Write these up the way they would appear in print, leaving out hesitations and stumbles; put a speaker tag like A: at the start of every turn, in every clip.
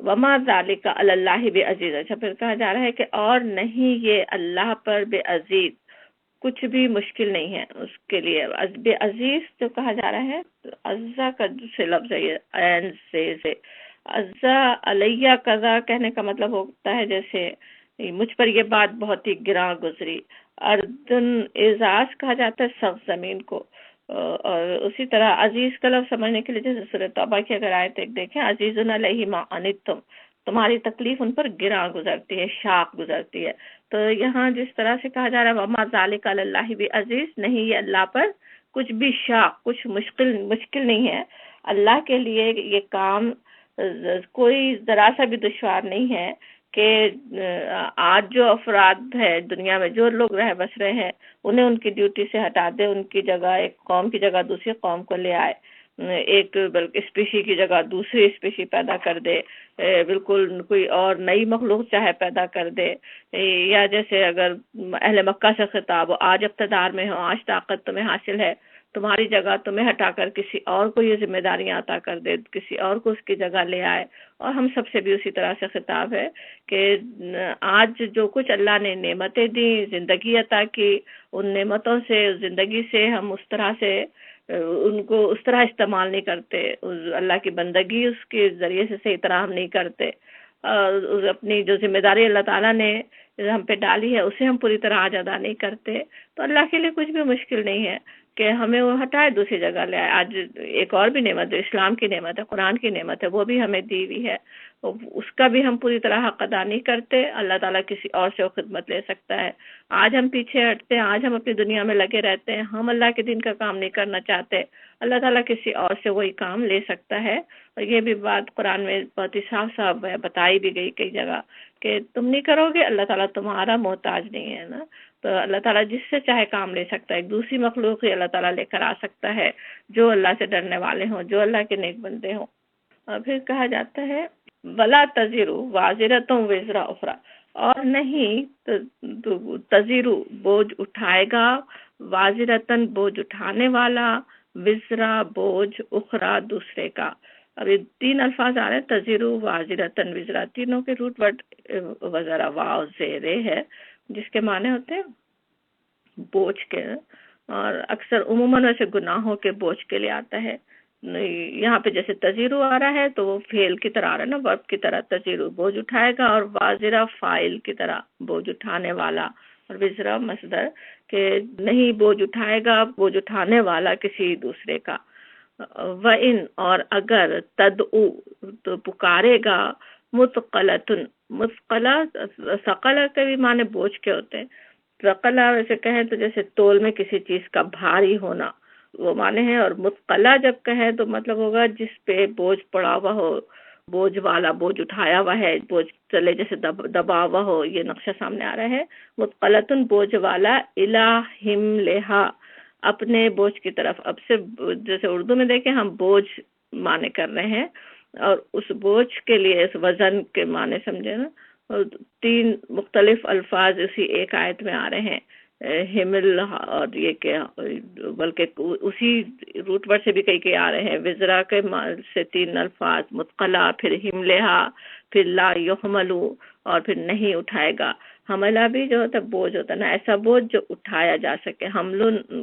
A: وما ذالک علی اللہ بعزیز. اچھا پھر کہا جا رہا ہے کہ اور نہیں یہ اللہ پر بے عزیز، کچھ بھی مشکل نہیں ہے اس کے لیے. بے عزیز جو کہا جا رہا ہے، عزا کا سے لفظ ہے یہ، عین سے عزا علیہ قضا کہنے کا مطلب ہوتا ہے جیسے مجھ پر یہ بات بہت ہی گراں گزری. اردن اعزاز کہا جاتا ہے سخت زمین کو. اور اسی طرح عزیز کا لفظ سمجھنے کے لیے جیسے سورۃ توبہ کی اگر آیت ایک دیکھیں، عزیز علیہ ما عنتم، تمہاری تکلیف ان پر گراں گزرتی ہے، شاق گزرتی ہے. تو یہاں جس طرح سے کہا جا رہا ہے وما ذالک علی اللہ بعزیز، نہیں یہ اللہ پر کچھ بھی شاق، کچھ مشکل نہیں ہے. اللہ کے لیے یہ کام کوئی ذرا سا بھی دشوار نہیں ہے کہ آج جو افراد ہے دنیا میں، جو لوگ رہ بس رہے ہیں، انہیں ان کی ڈیوٹی سے ہٹا دے، ان کی جگہ ایک قوم کی جگہ دوسری قوم کو لے آئے، ایک بلکہ اسپیشی کی جگہ دوسری اسپیشی پیدا کر دے، بالکل کوئی اور نئی مخلوق چاہے پیدا کر دے. یا جیسے اگر اہل مکہ سے خطاب ہو، آج اقتدار میں ہو، آج طاقت تمہیں حاصل ہے، تمہاری جگہ تمہیں ہٹا کر کسی اور کو یہ ذمہ داریاں عطا کر دے، کسی اور کو اس کی جگہ لے آئے. اور ہم سب سے بھی اسی طرح سے خطاب ہے کہ آج جو کچھ اللہ نے نعمتیں دی، زندگی عطا کی، ان نعمتوں سے، زندگی سے ہم اس طرح سے ان کو اس طرح استعمال نہیں کرتے، اللہ کی بندگی اس کے ذریعے سے صحیح طرح ہم نہیں کرتے، اپنی جو ذمہ داری اللہ تعالیٰ نے ہم پہ ڈالی ہے اسے ہم پوری طرح آج ادا نہیں کرتے. تو اللہ کے لیے کچھ بھی مشکل نہیں ہے کہ ہمیں وہ ہٹائے دوسری جگہ لے آئے. آج ایک اور بھی نعمت ہے، اسلام کی نعمت ہے، قرآن کی نعمت ہے، وہ بھی ہمیں دی ہوئی ہے، اس کا بھی ہم پوری طرح حق ادا نہیں کرتے. اللہ تعالیٰ کسی اور سے وہ خدمت لے سکتا ہے. آج ہم پیچھے ہٹتے ہیں، آج ہم اپنی دنیا میں لگے رہتے ہیں، ہم اللہ کے دین کا کام نہیں کرنا چاہتے، اللہ تعالیٰ کسی اور سے وہی کام لے سکتا ہے. اور یہ بھی بات قرآن میں بہت ہی صاف صاف بتائی بھی گئی کئی جگہ کہ تم نہیں کرو گے، اللہ تعالیٰ تمہارا محتاج نہیں ہے نا. تو اللہ تعالیٰ جس سے چاہے کام لے سکتا ہے، ایک دوسری مخلوق ہی اللہ تعالیٰ لے کر آ سکتا ہے جو اللہ سے ڈرنے والے ہوں، جو اللہ کے نیک بندے ہوں. اور پھر کہا جاتا ہے ولا تزرو وازرتم وزر اخرى، اور نہیں تزرو بوجھ اٹھائے گا، وازرتن بوجھ اٹھانے والا، وزرا بوجھ اخرى دوسرے کا. اب یہ تین الفاظ آ رہے ہیں، تزرو وازرتن وزرا، تینوں کے روٹ ورڈ وزرا واو زیرے ہے، جس کے معنی ہوتے ہیں بوجھ کے، اور اکثر عموماً ویسے گناہوں کے بوجھ کے لیے آتا ہے. یہاں پہ جیسے تزیرو آ رہا ہے تو وہ فعل کی طرح آ رہا ہے نا، ورب کی طرح، تزیرو بوجھ اٹھائے گا، اور وازرہ فاعل کی طرح بوجھ اٹھانے والا، اور وزرا مصدر کہ نہیں بوجھ اٹھائے گا بوجھ اٹھانے والا کسی دوسرے کا. وَإِنْ اور اگر تدعو تو پکارے گا، مثقلۃ، مثقلہ ثقلہ کے بھی معنی بوجھ کے ہوتے ہیں. ثقلہ ویسے کہیں تو جیسے تول میں کسی چیز کا بھاری ہونا وہ معنی ہے، اور مثقلہ جب کہیں تو مطلب ہوگا جس پہ بوجھ پڑا ہوا ہو، بوجھ والا، بوجھ اٹھایا ہوا ہے، بوجھ چلے جیسے دبا ہوا ہو. یہ نقشہ سامنے آ رہا ہے. مثقلۃ بوجھ والا، الہم لہا اپنے بوجھ کی طرف. اب سے جیسے اردو میں دیکھیں ہم بوجھ معنی کر رہے ہیں، اور اس بوجھ کے لیے اس وزن کے معنی سمجھے نا. اور تین مختلف الفاظ اسی ایک آیت میں آ رہے ہیں، حمل، اور یہ کہ بلکہ اسی روٹ ورڈ سے بھی کئی آ رہے ہیں. وزرا کے سے تین الفاظ، مثقلہ، پھر حملہا، پھر لا یحملو، اور پھر نہیں اٹھائے گا. حملہ بھی جو ہوتا ہے بوجھ ہوتا ہے نا، ایسا بوجھ جو اٹھایا جا سکے. حمل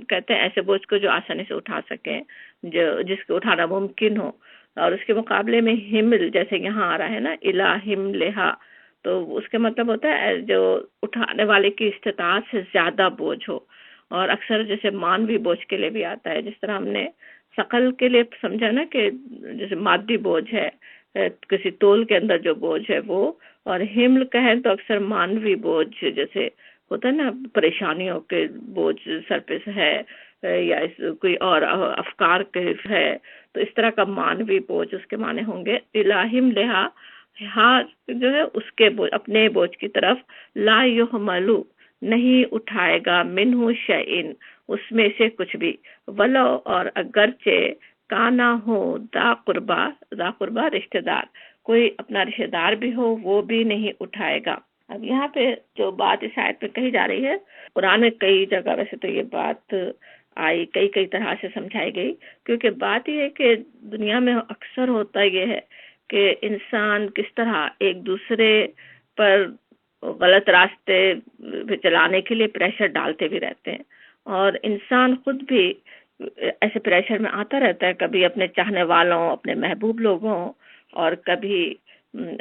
A: کہتے ہیں ایسے بوجھ کو جو آسانی سے اٹھا سکیں، جو جس کو اٹھانا ممکن ہو. اور اس کے مقابلے میں حمل جیسے یہاں آ رہا ہے نا، الہم لہا، تو اس کا مطلب ہوتا ہے جو اٹھانے والے کی استطاعت سے زیادہ بوجھ ہو. اور اکثر جیسے مانوی بوجھ کے لیے بھی آتا ہے، جس طرح ہم نے ثقل کے لیے سمجھا نا کہ جیسے مادی بوجھ ہے، کسی تول کے اندر جو بوجھ ہے وہ. اور حمل کہیں تو اکثر مانوی بوجھ جیسے ہوتا ہے نا، پریشانیوں کے بوجھ سر پہ ہے، یا کوئی اور افکار کے ہے، تو اس طرح کا مانوی بوجھ اس کے معنی ہوں گے. الہم لہا، ہاں جو ہے اس کے بوجھ، اپنے بوجھ کی طرف. لا یحملو نہیں اٹھائے گا، منہ شیئن اس میں سے کچھ بھی، ولو اور اگرچہ کانا ہو دا قربا، دا قربا رشتہ دار، کوئی اپنا رشتہ دار بھی ہو وہ بھی نہیں اٹھائے گا. اب یہاں پہ جو بات اس آیت پہ کہی جا رہی ہے، قرآن میں کئی جگہ ویسے تو یہ بات آئی، کئی طرح سے سمجھائی گئی، کیونکہ بات یہ ہے کہ دنیا میں اکثر ہوتا یہ ہے کہ انسان کس طرح ایک دوسرے پر غلط راستے پہ چلانے کے لیے پریشر ڈالتے بھی رہتے ہیں، اور انسان خود بھی ایسے پریشر میں آتا رہتا ہے، کبھی اپنے چاہنے والوں، اپنے محبوب لوگوں، اور کبھی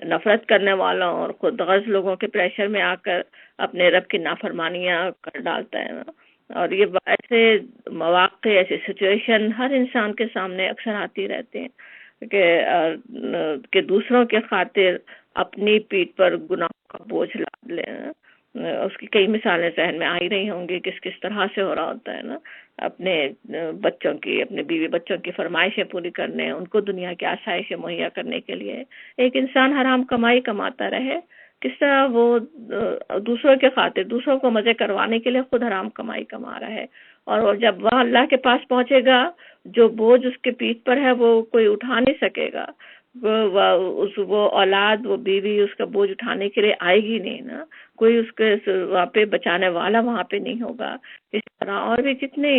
A: نفرت کرنے والوں اور خود غرض لوگوں کے پریشر میں آ کر اپنے رب کی نافرمانیاں کر ڈالتا ہے نا۔ اور یہ ایسے مواقع، ایسے سچویشن ہر انسان کے سامنے اکثر آتی رہتے ہیں کہ دوسروں کے خاطر اپنی پیٹھ پر گناہوں کا بوجھ لاد لیں۔ اس کی کئی مثالیں ذہن میں آ ہی رہی ہوں گی کس طرح سے ہو رہا ہوتا ہے نا، اپنے بچوں کی، اپنے بیوی بچوں کی فرمائشیں پوری کرنے، ان کو دنیا کی آسائشیں مہیا کرنے کے لیے ایک انسان حرام کمائی کماتا رہے، کس طرح وہ دوسروں کے خاطر، دوسروں کو مزے کروانے کے لیے خود حرام کمائی کما رہا ہے، اور جب وہ اللہ کے پاس پہنچے گا جو بوجھ اس کے پیٹھ پر ہے وہ کوئی اٹھا نہیں سکے گا، وہ اولاد، وہ بیوی اس کا بوجھ اٹھانے کے لیے آئے گی نہیں نا، کوئی اس کے وہاں پہ بچانے والا وہاں پہ نہیں ہوگا۔ اس طرح اور بھی کتنی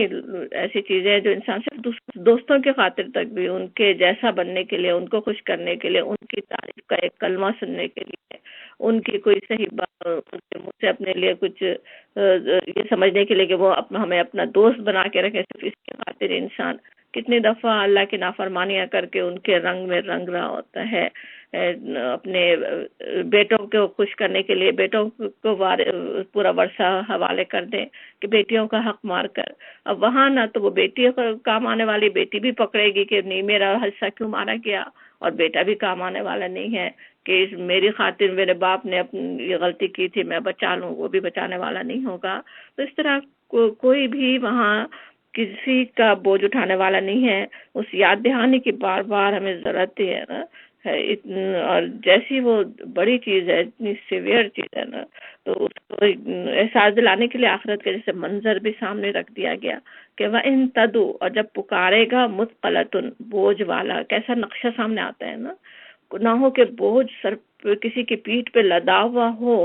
A: ایسی چیزیں جو انسان صرف دوستوں کے خاطر تک بھی ان کے جیسا بننے کے لیے، ان کو خوش کرنے کے لیے، ان کی تعریف کا ایک کلمہ سننے کے لیے، ان کی کوئی صحیح بات ان کے منہ سے اپنے لیے کچھ یہ سمجھنے کے لیے کہ وہ ہمیں اپنا دوست بنا کے رکھے، صرف اس کے خاطر انسان کتنی دفعہ اللہ کی نافرمانیاں کر کے ان کے رنگ میں رنگ رہا ہوتا ہے۔ اپنے بیٹوں کو خوش کرنے کے لیے بیٹوں کو پورا ورثہ حوالے کر دیں کہ بیٹیوں کا حق مار کر، اب وہاں نہ تو وہ بیٹی کام آنے والی، بیٹی بھی پکڑے گی کہ نہیں میرا حصہ کیوں مارا گیا، اور بیٹا بھی کام آنے والا نہیں ہے کہ میری خاطر میرے باپ نے اپنی یہ غلطی کی تھی میں بچا لوں، وہ بھی بچانے والا نہیں ہوگا۔ تو اس طرح کوئی بھی وہاں کسی کا بوجھ اٹھانے والا نہیں ہے۔ اس یاد دہانی کی بار بار ہمیں ضرورت ہے نا، اور جیسی وہ بڑی چیز ہے، اتنی سیویئر چیز ہے نا، تو اس کو احساس دلانے کے لیے آخرت کے جیسے منظر بھی سامنے رکھ دیا گیا کہ وَإِن تَدُو، اور جب پکارے گا مثقلۃ، بوجھ والا، کیسا نقشہ سامنے آتا ہے نا، گناہوں کے بوجھ سر کسی کی پیٹھ پہ لدا ہوا ہو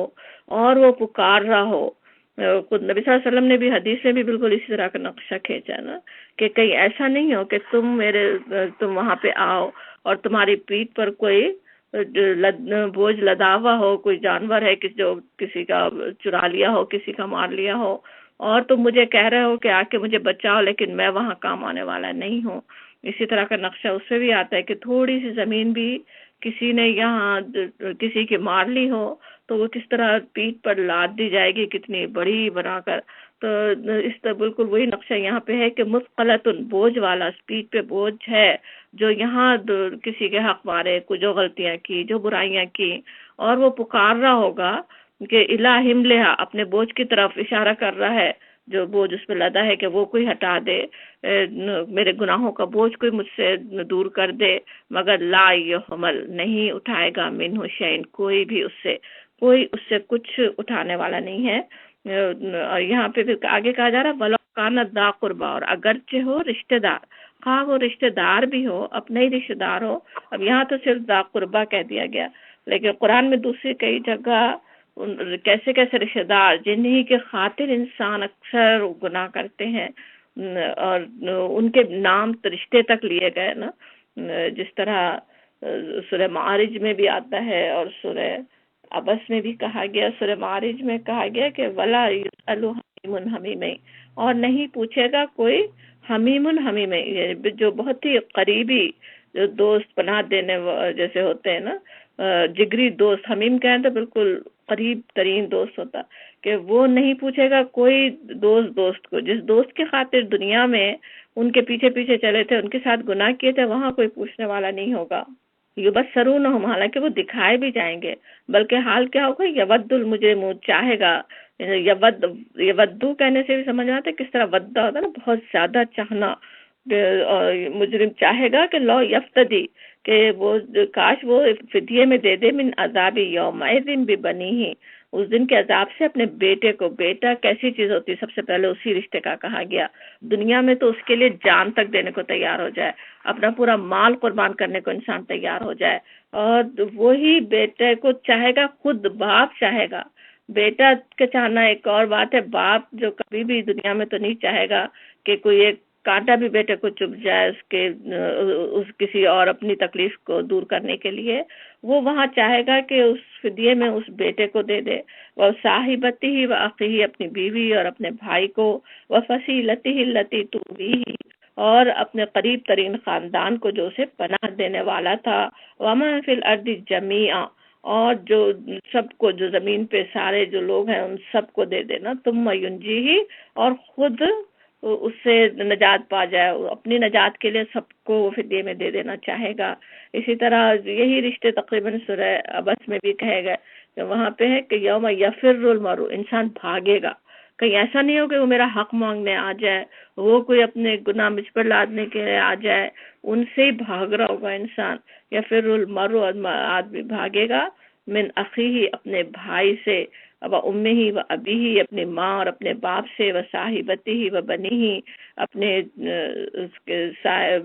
A: اور وہ پکار رہا ہو۔ خود نبی صلی اللہ علیہ وسلم نے بھی حدیث میں بھی بالکل اسی طرح کا نقشہ کھینچا نا کہ کہیں ایسا نہیں ہو کہ تم وہاں پہ آؤ اور تمہاری پیٹھ پر کوئی بوجھ لدا ہوا ہو، کوئی جانور ہے جو کسی کا چرا لیا ہو، کسی کا مار لیا ہو، اور تم مجھے کہہ رہے ہو کہ آ کے مجھے بچاؤ، لیکن میں وہاں کام آنے والا نہیں ہوں۔ اسی طرح کا نقشہ اس سے بھی آتا ہے کہ تھوڑی سی زمین بھی کسی نے یہاں کسی کی مار لی ہو تو وہ کس طرح پیٹھ پر لاد دی جائے گی کتنی بڑی بنا کر۔ تو اس طرح بالکل وہی نقشہ یہاں پہ ہے کہ مثقلۃ، بوجھ والا، پیٹھ پہ بوجھ ہے جو یہاں کسی کے حق مارے، جو غلطیاں کی، جو برائیاں کی، اور وہ پکار رہا ہوگا کہ الہ حملہا، اپنے بوجھ کی طرف اشارہ کر رہا ہے، جو بوجھ اس پہ لدا ہے کہ وہ کوئی ہٹا دے، میرے گناہوں کا بوجھ کوئی مجھ سے دور کر دے، مگر لا یحمل، نہیں اٹھائے گا منہ شیء، کوئی اس سے کچھ اٹھانے والا نہیں ہے۔ اور یہاں پہ پھر آگے کہا جا رہا ہے وَلَوْ كَانَ ذَا قُرْبَىٰ، اور اگرچہ ہو رشتہ دار، خواہ وہ رشتہ دار بھی ہو، اپنے ہی رشتہ دار ہو۔ اب یہاں تو صرف ذا قربا کہہ دیا گیا، لیکن قرآن میں دوسری کئی جگہ کیسے کیسے رشتہ دار جنہی کے خاطر انسان اکثر گناہ کرتے ہیں، اور ان کے نام رشتے تک لیے گئے نا، جس طرح سورہ معارج میں بھی آتا ہے اور سورہ عبس میں بھی کہا گیا۔ سورہ معارج میں کہا گیا کہ وَلَا يُسْأَلُ حَمِيمٌ حَمِيمًا، اور نہیں پوچھے گا کوئی حمیم حمیم، جو بہت ہی قریبی جو دوست پناہ دینے جیسے ہوتے ہیں نا، جگری دوست، حمیم کہیں تو بالکل قریب ترین دوست ہوتا، کہ وہ نہیں پوچھے گا کوئی دوست کو، جس دوست کے خاطر دنیا میں ان کے پیچھے پیچھے چلے تھے، ان کے ساتھ گناہ کیے تھے، وہاں کوئی پوچھنے والا نہیں ہوگا۔ یبصرونہم، حالانکہ وہ دکھائے بھی جائیں گے، بلکہ حال کیا ہوگا، یود المجرم، چاہے گا، یودو کہنے سے بھی سمجھ آتا ہے کس طرح ودا ہوتا ہے نا، بہت زیادہ چاہنا، مجرم چاہے گا کہ لو یفتدی، کہ وہ کاش وہ فدیے میں دے دے من عذاب یومئذ ببنیہ، اس دن کے عذاب سے اپنے بیٹے کو۔ بیٹا کیسی چیز ہوتی ہے، سب سے پہلے اسی رشتے کا کہا گیا، دنیا میں تو اس کے لیے جان تک دینے کو تیار ہو جائے، اپنا پورا مال قربان کرنے کو انسان تیار ہو جائے، اور وہی بیٹے کو چاہے گا، خود باپ چاہے گا۔ بیٹا کا چاہنا ایک اور بات ہے، باپ جو کبھی بھی دنیا میں تو نہیں چاہے گا کہ کوئی ایک کانٹا بھی بیٹے کو چبھ جائے اس کسی اور اپنی تکلیف کو دور کرنے کے لیے، وہ وہاں چاہے گا کہ اس فدیے میں اس بیٹے کو دے دے، وہ صاحبتی ہی و اخی، اپنی بیوی اور اپنے بھائی کو، وہ فصیلتی التی تؤویہ، اور اپنے قریب ترین خاندان کو جو اسے پناہ دینے والا تھا، ومن فی الارض جمیعا، اور جو سب کو، جو زمین پہ سارے جو لوگ ہیں ان سب کو دے دینا، ثم ینجیہ، اور خود اس سے نجات پا جائے، اپنی نجات کے لیے سب کو فدیے میں دے دینا چاہے گا۔ اسی طرح یہی رشتے تقریباً سورہ عبس میں بھی کہے گئے کہ وہاں پہ ہے کہ یوم یفر المرء، انسان بھاگے گا، کہیں ایسا نہیں ہو کہ وہ میرا حق مانگنے آ جائے، وہ کوئی اپنے گناہ مجھ پر لادنے کے لیے آ جائے، ان سے ہی بھاگ رہا ہوگا انسان۔ یفر المرء، آدمی بھاگے گا، من اخیہ، اپنے بھائی سے، و امہ و ابیہ، اپنے ماں اور اپنے باپ سے، و صاحبتہ و بنیہ، اپنے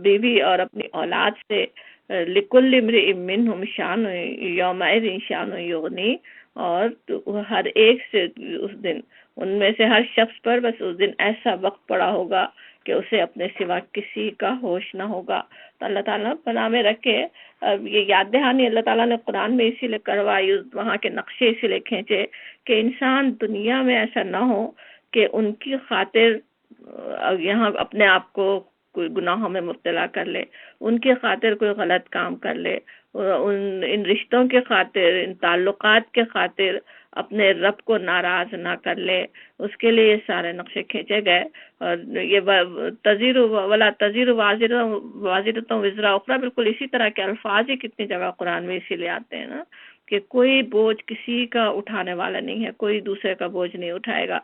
A: بیوی اور اپنی اولاد سے، لکل امرئ منہم شان یومئذ شان یغنی، اور ہر ایک سے اس دن، ان میں سے ہر شخص پر بس اس دن ایسا وقت پڑا ہوگا کہ اسے اپنے سوا کسی کا ہوش نہ ہوگا۔ تو اللہ تعالیٰ پناہ میں رکھے۔ اب یہ یاد دہانی اللہ تعالیٰ نے قرآن میں اسی لیے کروائی، وہاں کے نقشے اسی لیے کھینچے کہ انسان دنیا میں ایسا نہ ہو کہ ان کی خاطر یہاں اپنے آپ کو کوئی گناہوں میں مبتلا کر لے، ان کی خاطر کوئی غلط کام کر لے، ان رشتوں کے خاطر، ان تعلقات کے خاطر اپنے رب کو ناراض نہ کر لے۔ اس کے لیے یہ سارے نقشے کھینچے گئے۔ اور یہ تزیر ولا تزیر وازرۃ وزر اخری، بالکل اسی طرح کے الفاظ ہی کتنی جگہ قرآن میں اسی لیے آتے ہیں نا، کہ کوئی بوجھ کسی کا اٹھانے والا نہیں ہے، کوئی دوسرے کا بوجھ نہیں اٹھائے گا،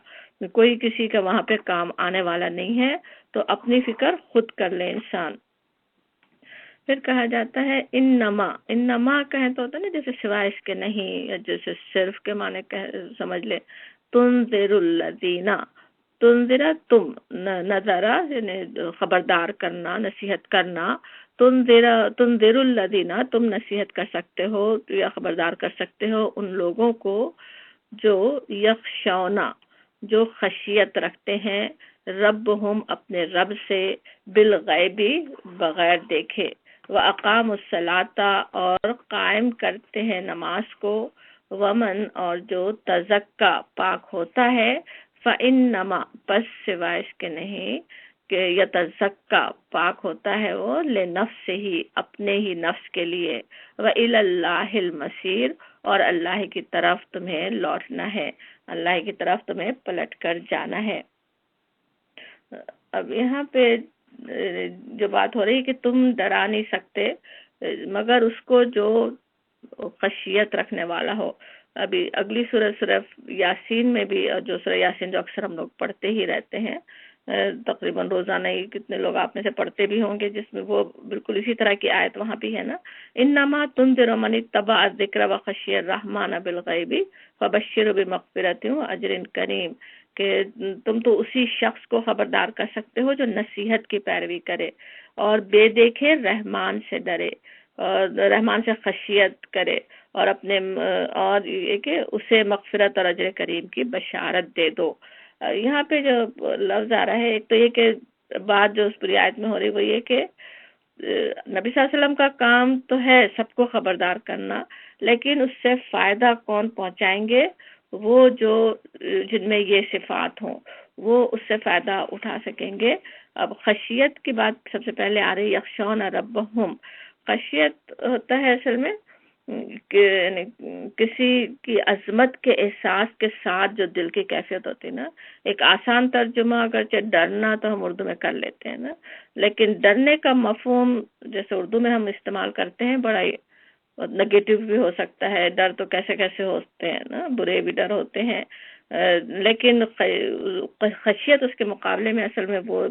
A: کوئی کسی کا وہاں پہ کام آنے والا نہیں ہے، تو اپنی فکر خود کر لے انسان۔ پھر کہا جاتا ہے انما کہیں تو ہوتا ہے نا، جیسے سوائے اس کے نہیں، یا جیسے صرف کے معنی سمجھ لے، تنذر الذین، تنذرا تم، نذرا یعنی خبردار کرنا، نصیحت کرنا، تنذر الذین، تم نصیحت کر سکتے ہو یا خبردار کر سکتے ہو ان لوگوں کو جو یخشونا، جو خشیت رکھتے ہیں، ربہم، اپنے رب سے، بالغیبی، بغیر دیکھے، وَأَقَامُوا الصَّلَاةَ، اور قائم کرتے ہیں نماز کو، ومن، اور جو تزکا، پاک ہوتا ہے، فَإِنَّمَا، پس سوائے اس کے نہیں کہ یتزکا، پاک ہوتا ہے وہ، لنفسہ، اپنے ہی نفس کے لیے، وَإِلَى اللَّهِ الْمَصِيرُ، اور اللہ کی طرف تمہیں لوٹنا ہے، اللہ کی طرف تمہیں پلٹ کر جانا ہے۔ اب یہاں پہ جو بات ہو رہی ہے کہ تم ڈرا نہیں سکتے مگر اس کو جو خشیت رکھنے والا ہو۔ ابھی اگلی سورہ یاسین میں بھی، اور جو سورہ یاسین جو اکثر ہم لوگ پڑھتے ہی رہتے ہیں، تقریباً روزانہ ہی کتنے لوگ آپ میں سے پڑھتے بھی ہوں گے، جس میں وہ بالکل اسی طرح کی آیت وہاں بھی ہے نا، انما تنذر من اتبع الذکر وخشی الرحمن بالغیب فبشرہ بمغفرۃ واجر کریم، کہ تم تو اسی شخص کو خبردار کر سکتے ہو جو نصیحت کی پیروی کرے اور بے دیکھے رحمان سے ڈرے، اور رحمان سے خشیت کرے، اور اپنے اور یہ کہ اسے مغفرت اور اجر کریم کی بشارت دے دو۔ یہاں پہ جو لفظ آ رہا ہے، ایک تو یہ کہ بات جو اس پوری آیت میں ہو رہی وہ یہ کہ نبی صلی اللہ علیہ وسلم کا کام تو ہے سب کو خبردار کرنا، لیکن اس سے فائدہ کون پہنچائیں گے؟ وہ جو جن میں یہ صفات ہوں وہ اس سے فائدہ اٹھا سکیں گے۔ اب خشیت کی بات سب سے پہلے آ رہی، یخشون ربہم۔ خشیت ہوتا ہے اصل میں کہ کسی کی عظمت کے احساس کے ساتھ جو دل کی کیفیت ہوتی ہے نا، ایک آسان ترجمہ اگرچہ ڈرنا تو ہم اردو میں کر لیتے ہیں نا، لیکن ڈرنے کا مفہوم جیسے اردو میں ہم استعمال کرتے ہیں بڑا نگیٹو بھی ہو سکتا ہے، ڈر تو کیسے کیسے ہوتے ہیں نا، برے بھی ڈر ہوتے ہیں، لیکن خشیت اس کے مقابلے میں اصل میں وہ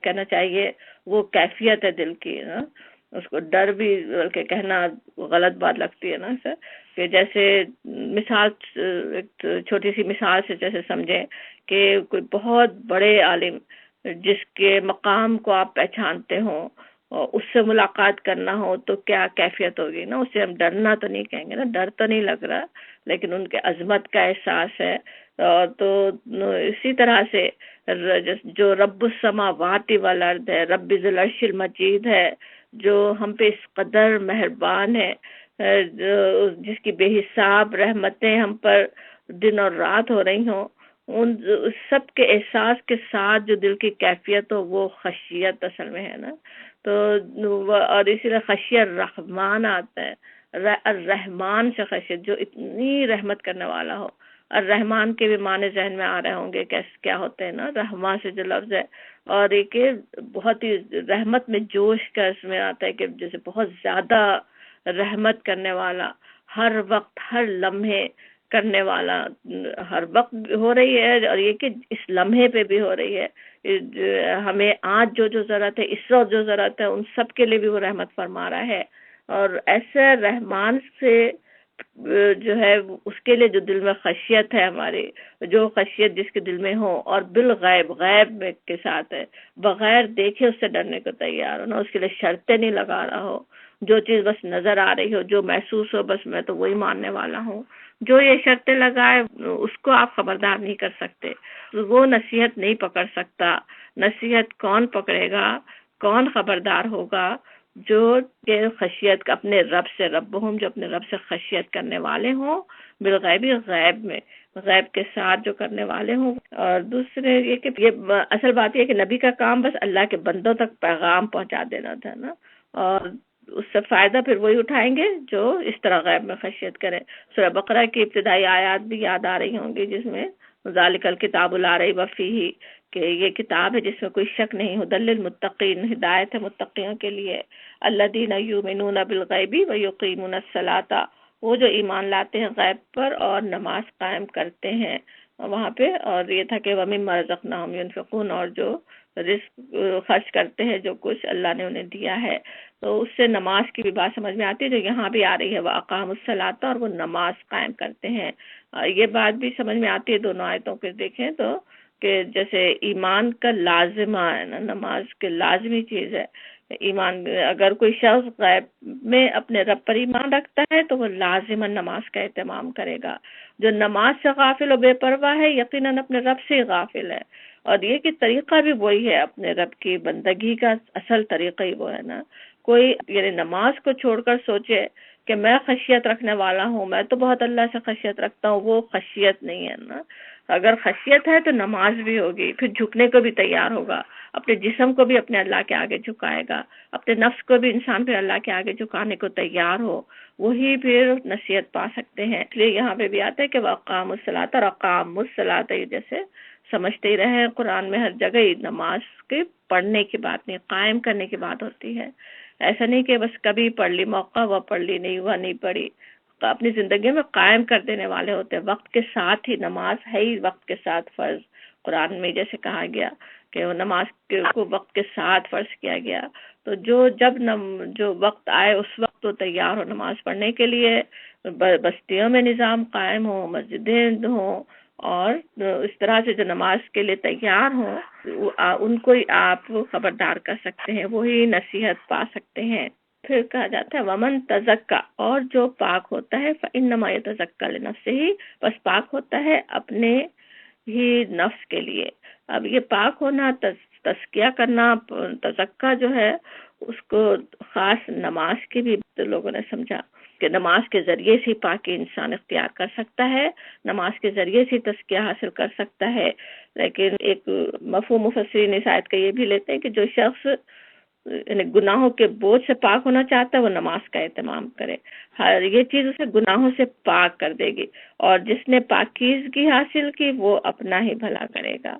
A: کہنا چاہیے وہ کیفیت ہے دل کی نا، اس کو ڈر بھی بلکہ کہنا غلط بات لگتی ہے نا سر، کہ جیسے مثال، ایک چھوٹی سی مثال سے جیسے سمجھیں کہ کوئی بہت بڑے عالم جس کے مقام کو آپ پہچانتے ہوں اور اس سے ملاقات کرنا ہو تو کیا کیفیت ہوگی نا، اسے ہم ڈرنا تو نہیں کہیں گے نا، ڈر تو نہیں لگ رہا، لیکن ان کے عظمت کا احساس ہے۔ تو اسی طرح سے جو رب السماوات والارض ہے، رب ذی العرش المجید ہے، جو ہم پہ اس قدر مہربان ہے، جس کی بے حساب رحمتیں ہم پر دن اور رات ہو رہی ہوں، ان سب کے احساس کے ساتھ جو دل کی کیفیت ہو وہ خشیت اصل میں ہے نا. تو اور اسی لیے خشیت رحمان آتا ہے، الرحمان سے خشیت، جو اتنی رحمت کرنے والا ہو. الرحمان کے بھی معنی ذہن میں آ رہے ہوں گے کیا ہوتے ہیں نا، رحمان سے جو لفظ ہے، اور ایک بہت ہی رحمت میں جوش کا اس میں آتا ہے کہ جیسے بہت زیادہ رحمت کرنے والا، ہر وقت ہر لمحے کرنے والا، ہر وقت ہو رہی ہے، اور یہ کہ اس لمحے پہ بھی ہو رہی ہے. ہمیں آج جو ضرورت ہے، اس وقت جو ضرورت ہے، ان سب کے لیے بھی وہ رحمت فرما رہا ہے. اور ایسے رحمان سے جو ہے اس کے لیے جو دل میں خشیت ہے ہماری، جو خشیت جس کے دل میں ہو، اور بالغیب غیب میں کے ساتھ ہے، بغیر دیکھے اس سے ڈرنے کو تیار ہو نا، اس کے لیے شرطیں نہیں لگا رہا ہو، جو چیز بس نظر آ رہی ہو، جو محسوس ہو، بس میں تو وہی ماننے والا ہوں. جو یہ شرطیں لگائے اس کو آپ خبردار نہیں کر سکتے، وہ نصیحت نہیں پکڑ سکتا. نصیحت کون پکڑے گا، کون خبردار ہوگا؟ جو کہ خشیت کا اپنے رب سے، ربہم جو اپنے رب سے خشیت کرنے والے ہوں، بالغیبی غیب میں، غیب کے ساتھ جو کرنے والے ہوں. اور دوسرے یہ کہ یہ اصل بات یہ کہ نبی کا کام بس اللہ کے بندوں تک پیغام پہنچا دینا تھا نا، اور اس سے فائدہ پھر وہی اٹھائیں گے جو اس طرح غیب میں خشیت کریں. سورہ بقرہ کی ابتدائی آیات بھی یاد آ رہی ہوں گی، جس میں ذالک الکتاب لا ریب فیہ، کہ یہ کتاب ہے جس میں کوئی شک نہیں، ھدی للمتقین، ہدایت ہے متقیوں کے لیے. الذین یؤمنون بالغیب ویقیمون الصلاۃ، وہ جو ایمان لاتے ہیں غیب پر اور نماز قائم کرتے ہیں وہاں پہ. اور یہ تھا کہ وَمِمَّا رَزَقْنَاهُمْ يُنْفِقُونَ، اور جو رزق خرچ کرتے ہیں جو کچھ اللہ نے انہیں دیا ہے. تو اس سے نماز کی بھی بات سمجھ میں آتی ہے جو یہاں بھی آ رہی ہے، وَأَقَامُوا الصَّلَاةَ، اور وہ نماز قائم کرتے ہیں. یہ بات بھی سمجھ میں آتی ہے دونوں آیتوں کے دیکھیں تو، کہ جیسے ایمان کا لازمہ ہے نا، نماز کے لازمی چیز ہے. ایمان اگر کوئی شخص غیب میں اپنے رب پر ایمان رکھتا ہے تو وہ لازماً نماز کا اہتمام کرے گا. جو نماز سے غافل و بے پرواہ ہے یقیناً اپنے رب سے غافل ہے. اور یہ کہ طریقہ بھی وہی ہے، اپنے رب کی بندگی کا اصل طریقہ ہی وہ ہے نا. کوئی یعنی نماز کو چھوڑ کر سوچے کہ میں خشیت رکھنے والا ہوں، میں تو بہت اللہ سے خشیت رکھتا ہوں، وہ خشیت نہیں ہے نا. اگر خشیت ہے تو نماز بھی ہوگی، پھر جھکنے کو بھی تیار ہوگا، اپنے جسم کو بھی اپنے اللہ کے آگے جھکائے گا، اپنے نفس کو بھی انسان پھر اللہ کے آگے جھکانے کو تیار ہو، وہی پھر نصیحت پا سکتے ہیں. اس لیے یہاں پہ بھی آتا ہے کہ وَأَقَامُوا الصَّلَاةَ، اور اقاموا الصَّلَاةَ جیسے سمجھتے ہی رہے، قرآن میں ہر جگہ ہی نماز کے پڑھنے کی بات نہیں، قائم کرنے کی بات ہوتی ہے. ایسا نہیں کہ بس کبھی پڑھ لی، موقع ہوا پڑھ لی، نہیں ہوا نہیں پڑھی. اپنی زندگی میں قائم کر دینے والے ہوتے ہیں. وقت کے ساتھ ہی نماز ہے ہی وقت کے ساتھ فرض، قرآن میں جیسے کہا گیا کہ وہ نماز کو وقت کے ساتھ فرض کیا گیا. تو جو وقت آئے اس وقت تو تیار ہو نماز پڑھنے کے لیے. بستیوں میں نظام قائم ہو، مسجدیں ہوں، اور اس طرح سے جو نماز کے لیے تیار ہوں ان کو ہی آپ خبردار کر سکتے ہیں، وہی نصیحت پا سکتے ہیں. پھر کہا جاتا ہے ومن تزکا، اور جو پاک ہوتا ہے فانما یتزکا لنفسہ، بس پاک ہوتا ہے اپنے ہی نفس کے لیے. اب یہ پاک ہونا، تزکیہ کرنا، تزکا جو ہے اس کو خاص نماز کی بھی لوگوں نے سمجھا کہ نماز کے ذریعے سے پاکی انسان اختیار کر سکتا ہے، نماز کے ذریعے سے تزکیہ حاصل کر سکتا ہے. لیکن ایک مفہوم مفسرین اس آیت کا یہ بھی لیتے ہیں کہ جو شخص یعنی گناہوں کے بوجھ سے پاک ہونا چاہتا ہے وہ نماز کا اہتمام کرے، ہر یہ چیز اسے گناہوں سے پاک کر دے گی. اور جس نے پاکیزگی حاصل کی وہ اپنا ہی بھلا کرے گا،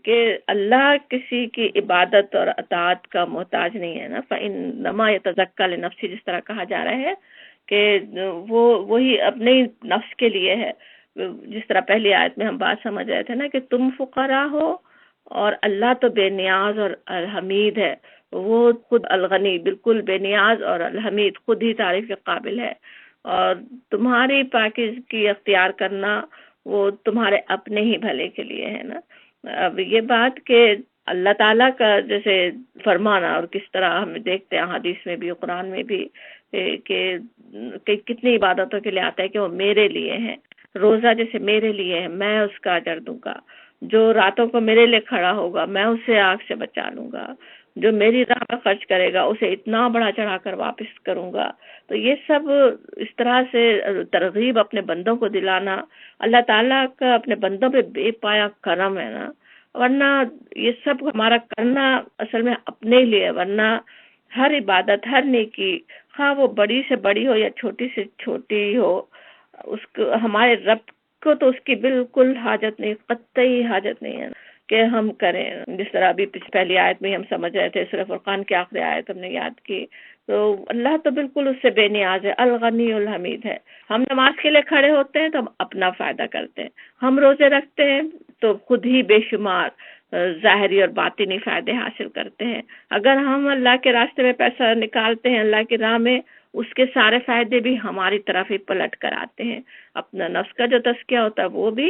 A: کہ اللہ کسی کی عبادت اور اطاعت کا محتاج نہیں ہے نا. فإنما يتزکى لنفسه، جس طرح کہا جا رہا ہے کہ وہی اپنے نفس کے لیے ہے. جس طرح پہلی آیت میں ہم بات سمجھ رہے تھے نا کہ تم فقراء ہو اور اللہ تو بے نیاز اور الحمید ہے، وہ خود الغنی، بالکل بے نیاز اور الحمید، خود ہی تعریف کے قابل ہے. اور تمہاری پاکیزگی اختیار کرنا وہ تمہارے اپنے ہی بھلے کے لیے ہے نا. اب یہ بات کہ اللہ تعالیٰ کا جیسے فرمانا، اور کس طرح ہم دیکھتے ہیں حدیث میں بھی قرآن میں بھی کہ کتنی عبادتوں کے لیے آتا ہے کہ وہ میرے لیے ہیں. روزہ جیسے میرے لیے ہے، میں اس کا اجر دوں گا. جو راتوں کو میرے لیے کھڑا ہوگا میں اسے آگ سے بچا لوں گا، جو میری راہ میں خرچ کرے گا اسے اتنا بڑا چڑھا کر واپس کروں گا۔ تو یہ سب اس طرح سے ترغیب اپنے بندوں کو دلانا، اللہ تعالیٰ کا اپنے بندوں پہ بے پایا کرم ہے نا، ورنہ یہ سب ہمارا کرنا اصل میں اپنے لیے، ورنہ ہر عبادت، ہر نیکی، خواہ وہ بڑی سے بڑی ہو یا چھوٹی سے چھوٹی ہو، اس کو ہمارے رب کو تو اس کی بالکل حاجت نہیں، قطعی حاجت نہیں ہے کہ ہم کریں۔ جس طرح ابھی پہلی آیت میں ہم سمجھ رہے تھے، سورہ فرقان کی آخری آیت ہم نے یاد کی، تو اللہ تو بالکل اس سے بے نیاز ہے، الغنی الحمید ہے۔ ہم نماز کے لیے کھڑے ہوتے ہیں تو ہم اپنا فائدہ کرتے ہیں، ہم روزے رکھتے ہیں تو خود ہی بے شمار ظاہری اور باطنی فائدے حاصل کرتے ہیں۔ اگر ہم اللہ کے راستے میں پیسہ نکالتے ہیں اللہ کی راہ میں، اس کے سارے فائدے بھی ہماری طرف ہی پلٹ کر آتے ہیں، اپنا نفس کا جو تزکیہ ہوتا ہے وہ بھی،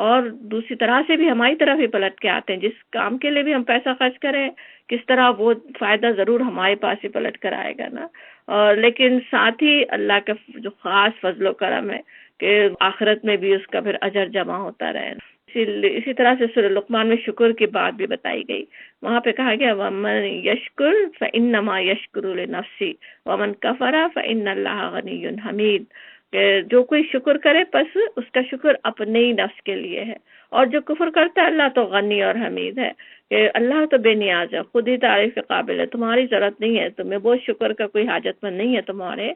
A: اور دوسری طرح سے بھی ہماری طرف ہی پلٹ کے آتے ہیں۔ جس کام کے لیے بھی ہم پیسہ خرچ کریں، کس طرح وہ فائدہ ضرور ہمارے پاس ہی پلٹ کر آئے گا نا۔ اور لیکن ساتھ ہی اللہ کا جو خاص فضل و کرم ہے کہ آخرت میں بھی اس کا پھر اجر جمع ہوتا رہے۔ اسی طرح سے سورہ لقمان میں شکر کی بات بھی بتائی گئی، وہاں پہ کہا گیا وَمَن يَشْكُرْ فَإِنَّمَا يَشْكُرُ لِنَفْسِهِ وَمَن كَفَرَ فَإِنَّ اللَّهَ غَنِيٌّ حَمِيدٌ، کہ جو کوئی شکر کرے بس اس کا شکر اپنے ہی نفس کے لیے ہے، اور جو کفر کرتا ہے اللہ تو غنی اور حمید ہے، کہ اللہ تو بے نیاز ہے، خود ہی تعریف کے قابل ہے، تمہاری ضرورت نہیں ہے، تمہیں وہ شکر کا کوئی حاجت مند نہیں ہے تمہارے۔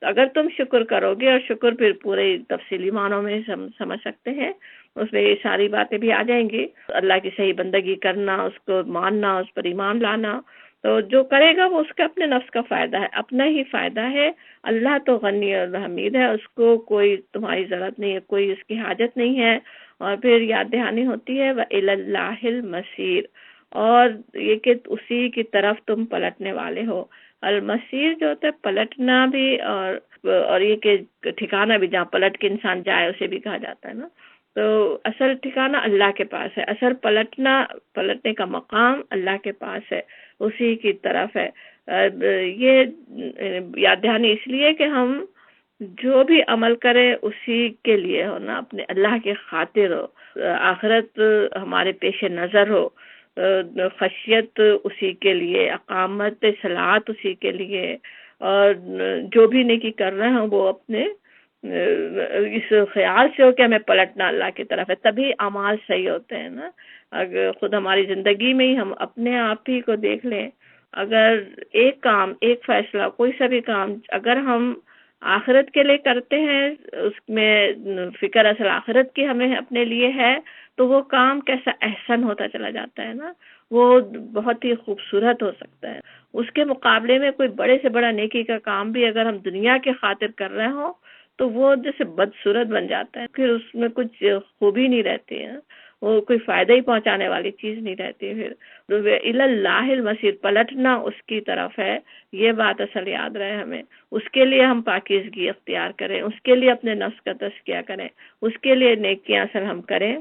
A: اگر تم شکر کرو گے، اور شکر پھر پورے تفصیلی معنوں میں سمجھ سکتے ہیں، اس میں یہ ساری باتیں بھی آ جائیں گی، اللہ کی صحیح بندگی کرنا، اس کو ماننا، اس پر ایمان لانا، تو جو کرے گا وہ اس کے اپنے نفس کا فائدہ ہے، اپنا ہی فائدہ ہے۔ اللہ تو غنی اور حمید ہے، اس کو کوئی تمہاری ضرورت نہیں ہے، کوئی اس کی حاجت نہیں ہے۔ اور پھر یاد دہانی ہوتی ہے وَإِلَى اللَّهِ الْمَصِيرُ، اور یہ کہ اسی کی طرف تم پلٹنے والے ہو۔ المصیر جو ہوتا ہے پلٹنا بھی، اور یہ کہ ٹھکانہ بھی، جہاں پلٹ کے انسان جائے اسے بھی کہا جاتا ہے نا۔ تو اصل ٹھکانہ اللہ کے پاس ہے، اصل پلٹنے کا مقام اللہ کے پاس ہے، اسی کی طرف ہے۔ یہ یاد دہانی اس لیے کہ ہم جو بھی عمل کرے اسی کے لیے ہو نا، اپنے اللہ کے خاطر ہو، آخرت ہمارے پیش نظر ہو، خشیت اسی کے لیے، اقامت صلاۃ اسی کے لیے، اور جو بھی نیکی کر رہے ہیں وہ اپنے اس خیال سے ہو کہ ہمیں پلٹنا اللہ کی طرف ہے، تبھی اعمال صحیح ہوتے ہیں نا۔ اگر خود ہماری زندگی میں ہی ہم اپنے آپ ہی کو دیکھ لیں، اگر ایک کام، ایک فیصلہ، کوئی سا بھی کام اگر ہم آخرت کے لیے کرتے ہیں، اس میں فکر اصل آخرت کی ہمیں اپنے لیے ہے، تو وہ کام کیسا احسن ہوتا چلا جاتا ہے نا، وہ بہت ہی خوبصورت ہو سکتا ہے۔ اس کے مقابلے میں کوئی بڑے سے بڑا نیکی کا کام بھی اگر ہم دنیا کے خاطر کر رہے ہوں تو وہ جیسے بدصورت بن جاتا ہے، پھر اس میں کچھ خوبی نہیں رہتی ہے، وہ کوئی فائدہ ہی پہنچانے والی چیز نہیں رہتی۔ پھر اِلَى اللَّهِ الْمَصِيرُ، پلٹنا اس کی طرف ہے، یہ بات اصل یاد رہے ہمیں۔ اس کے لیے ہم پاکیزگی اختیار کریں، اس کے لیے اپنے نفس کا تزکیہ کریں، اس کے لیے نیکیاں اصل ہم کریں،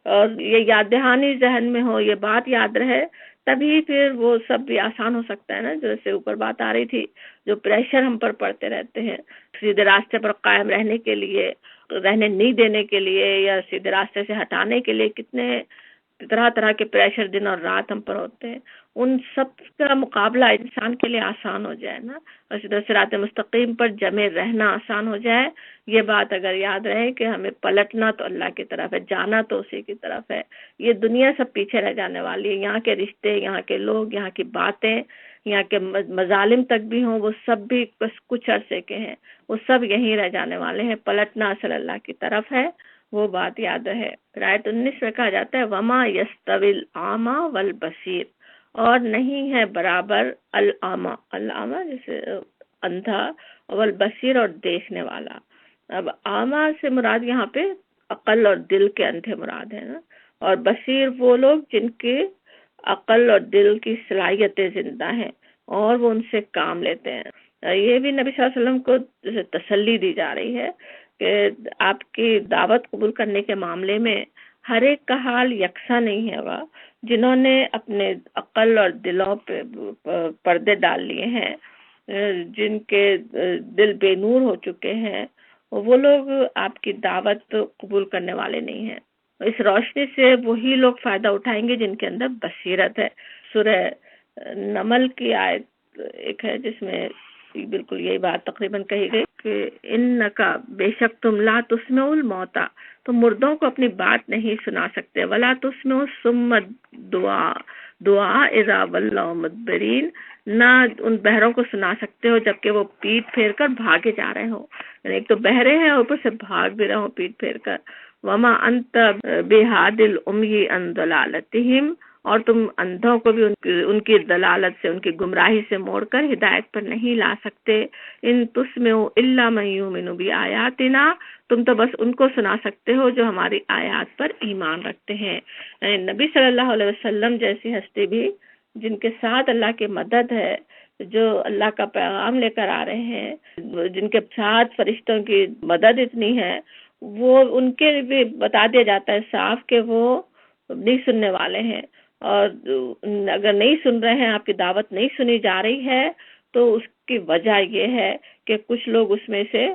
A: اور یہ یاد دہانی ذہن میں ہو، یہ بات یاد رہے، تبھی پھر وہ سب بھی آسان ہو سکتا ہے نا۔ جیسے اوپر بات آ رہی تھی، جو پریشر ہم پر پڑتے رہتے ہیں سیدھے راستے پر قائم رہنے کے لیے، رہنے نہیں دینے کے لیے، یا سیدھے راستے سے ہٹانے کے لیے، کتنے طرح طرح کے پریشر دن اور رات ہم پر ہوتے ہیں، ان سب کا مقابلہ انسان کے لیے آسان ہو جائے نا، اور سیدھے صراط مستقیم پر جمے رہنا آسان ہو جائے، یہ بات اگر یاد رہے کہ ہمیں پلٹنا تو اللہ کی طرف ہے، جانا تو اسی کی طرف ہے۔ یہ دنیا سب پیچھے رہ جانے والی ہے، یہاں کے رشتے، یہاں کے لوگ، یہاں کی باتیں، یہاں کے مظالم تک بھی ہوں، وہ سب بھی بس کچھ عرصے کے ہیں، وہ سب یہیں رہ جانے والے ہیں، پلٹنا اصل اللہ کی طرف ہے، وہ بات یاد رہے۔ پھر آیت 19 میں کہا جاتا ہے وَمَا يَسْتَوِي الْأَعْمَى وَالْبَصِيرُ، اور نہیں ہے برابر العامہ، العامہ جیسے اندھا، والبصیر اور دیکھنے والا۔ اب عامہ سے مراد یہاں پہ عقل اور دل کے اندھے مراد ہے نا، اور بصیر وہ لوگ جن کی عقل اور دل کی صلاحیتیں زندہ ہیں اور وہ ان سے کام لیتے ہیں۔ یہ بھی نبی صلی اللہ علیہ وسلم کو جیسے تسلی دی جا رہی ہے کہ آپ کی دعوت قبول کرنے کے معاملے میں ہر ایک کا حال یکساں نہیں ہوگا۔ جنہوں نے اپنے عقل اور دلوں پہ پردے ڈال لیے ہیں، جن کے دل بے نور ہو چکے ہیں، وہ لوگ آپ کی دعوت قبول کرنے والے نہیں ہیں۔ اس روشنی سے وہی لوگ فائدہ اٹھائیں گے جن کے اندر بصیرت ہے. سورہ نمل کی آیت ایک ہے جس میں بالکل یہی بات تقریباً کہی گئی کہ انکا بے شک تم لا تسمع الموتا، تم مردوں کو اپنی بات نہیں سنا سکتے، ولا تسمع الصم دعا اذا ولوا مدبرین، نہ ان بہروں کو سنا سکتے ہو جبکہ وہ پیٹ پھیر کر بھاگے جا رہے ہو. یعنی ایک تو بہرے ہیں اوپر سے بھاگ بھی رہے ہو پیٹ پھیر کر. وما انت بہاد الامی عن ضلالتہم، اور تم اندھوں کو بھی ان کی دلالت سے، ان کی گمراہی سے موڑ کر ہدایت پر نہیں لا سکتے. ان تسمعوا الا من یؤمن بآیاتنا، تم تو بس ان کو سنا سکتے ہو جو ہماری آیات پر ایمان رکھتے ہیں. نبی صلی اللہ علیہ وسلم جیسی ہستی بھی جن کے ساتھ اللہ کی مدد ہے، جو اللہ کا پیغام لے کر آ رہے ہیں، جن کے ساتھ فرشتوں کی مدد اتنی ہے، وہ ان کے بھی بتا دیا جاتا ہے صاف کہ وہ نہیں سننے والے ہیں. اور اگر نہیں سن رہے ہیں، آپ کی دعوت نہیں سنی جا رہی ہے، تو اس کی وجہ یہ ہے کہ کچھ لوگ اس میں سے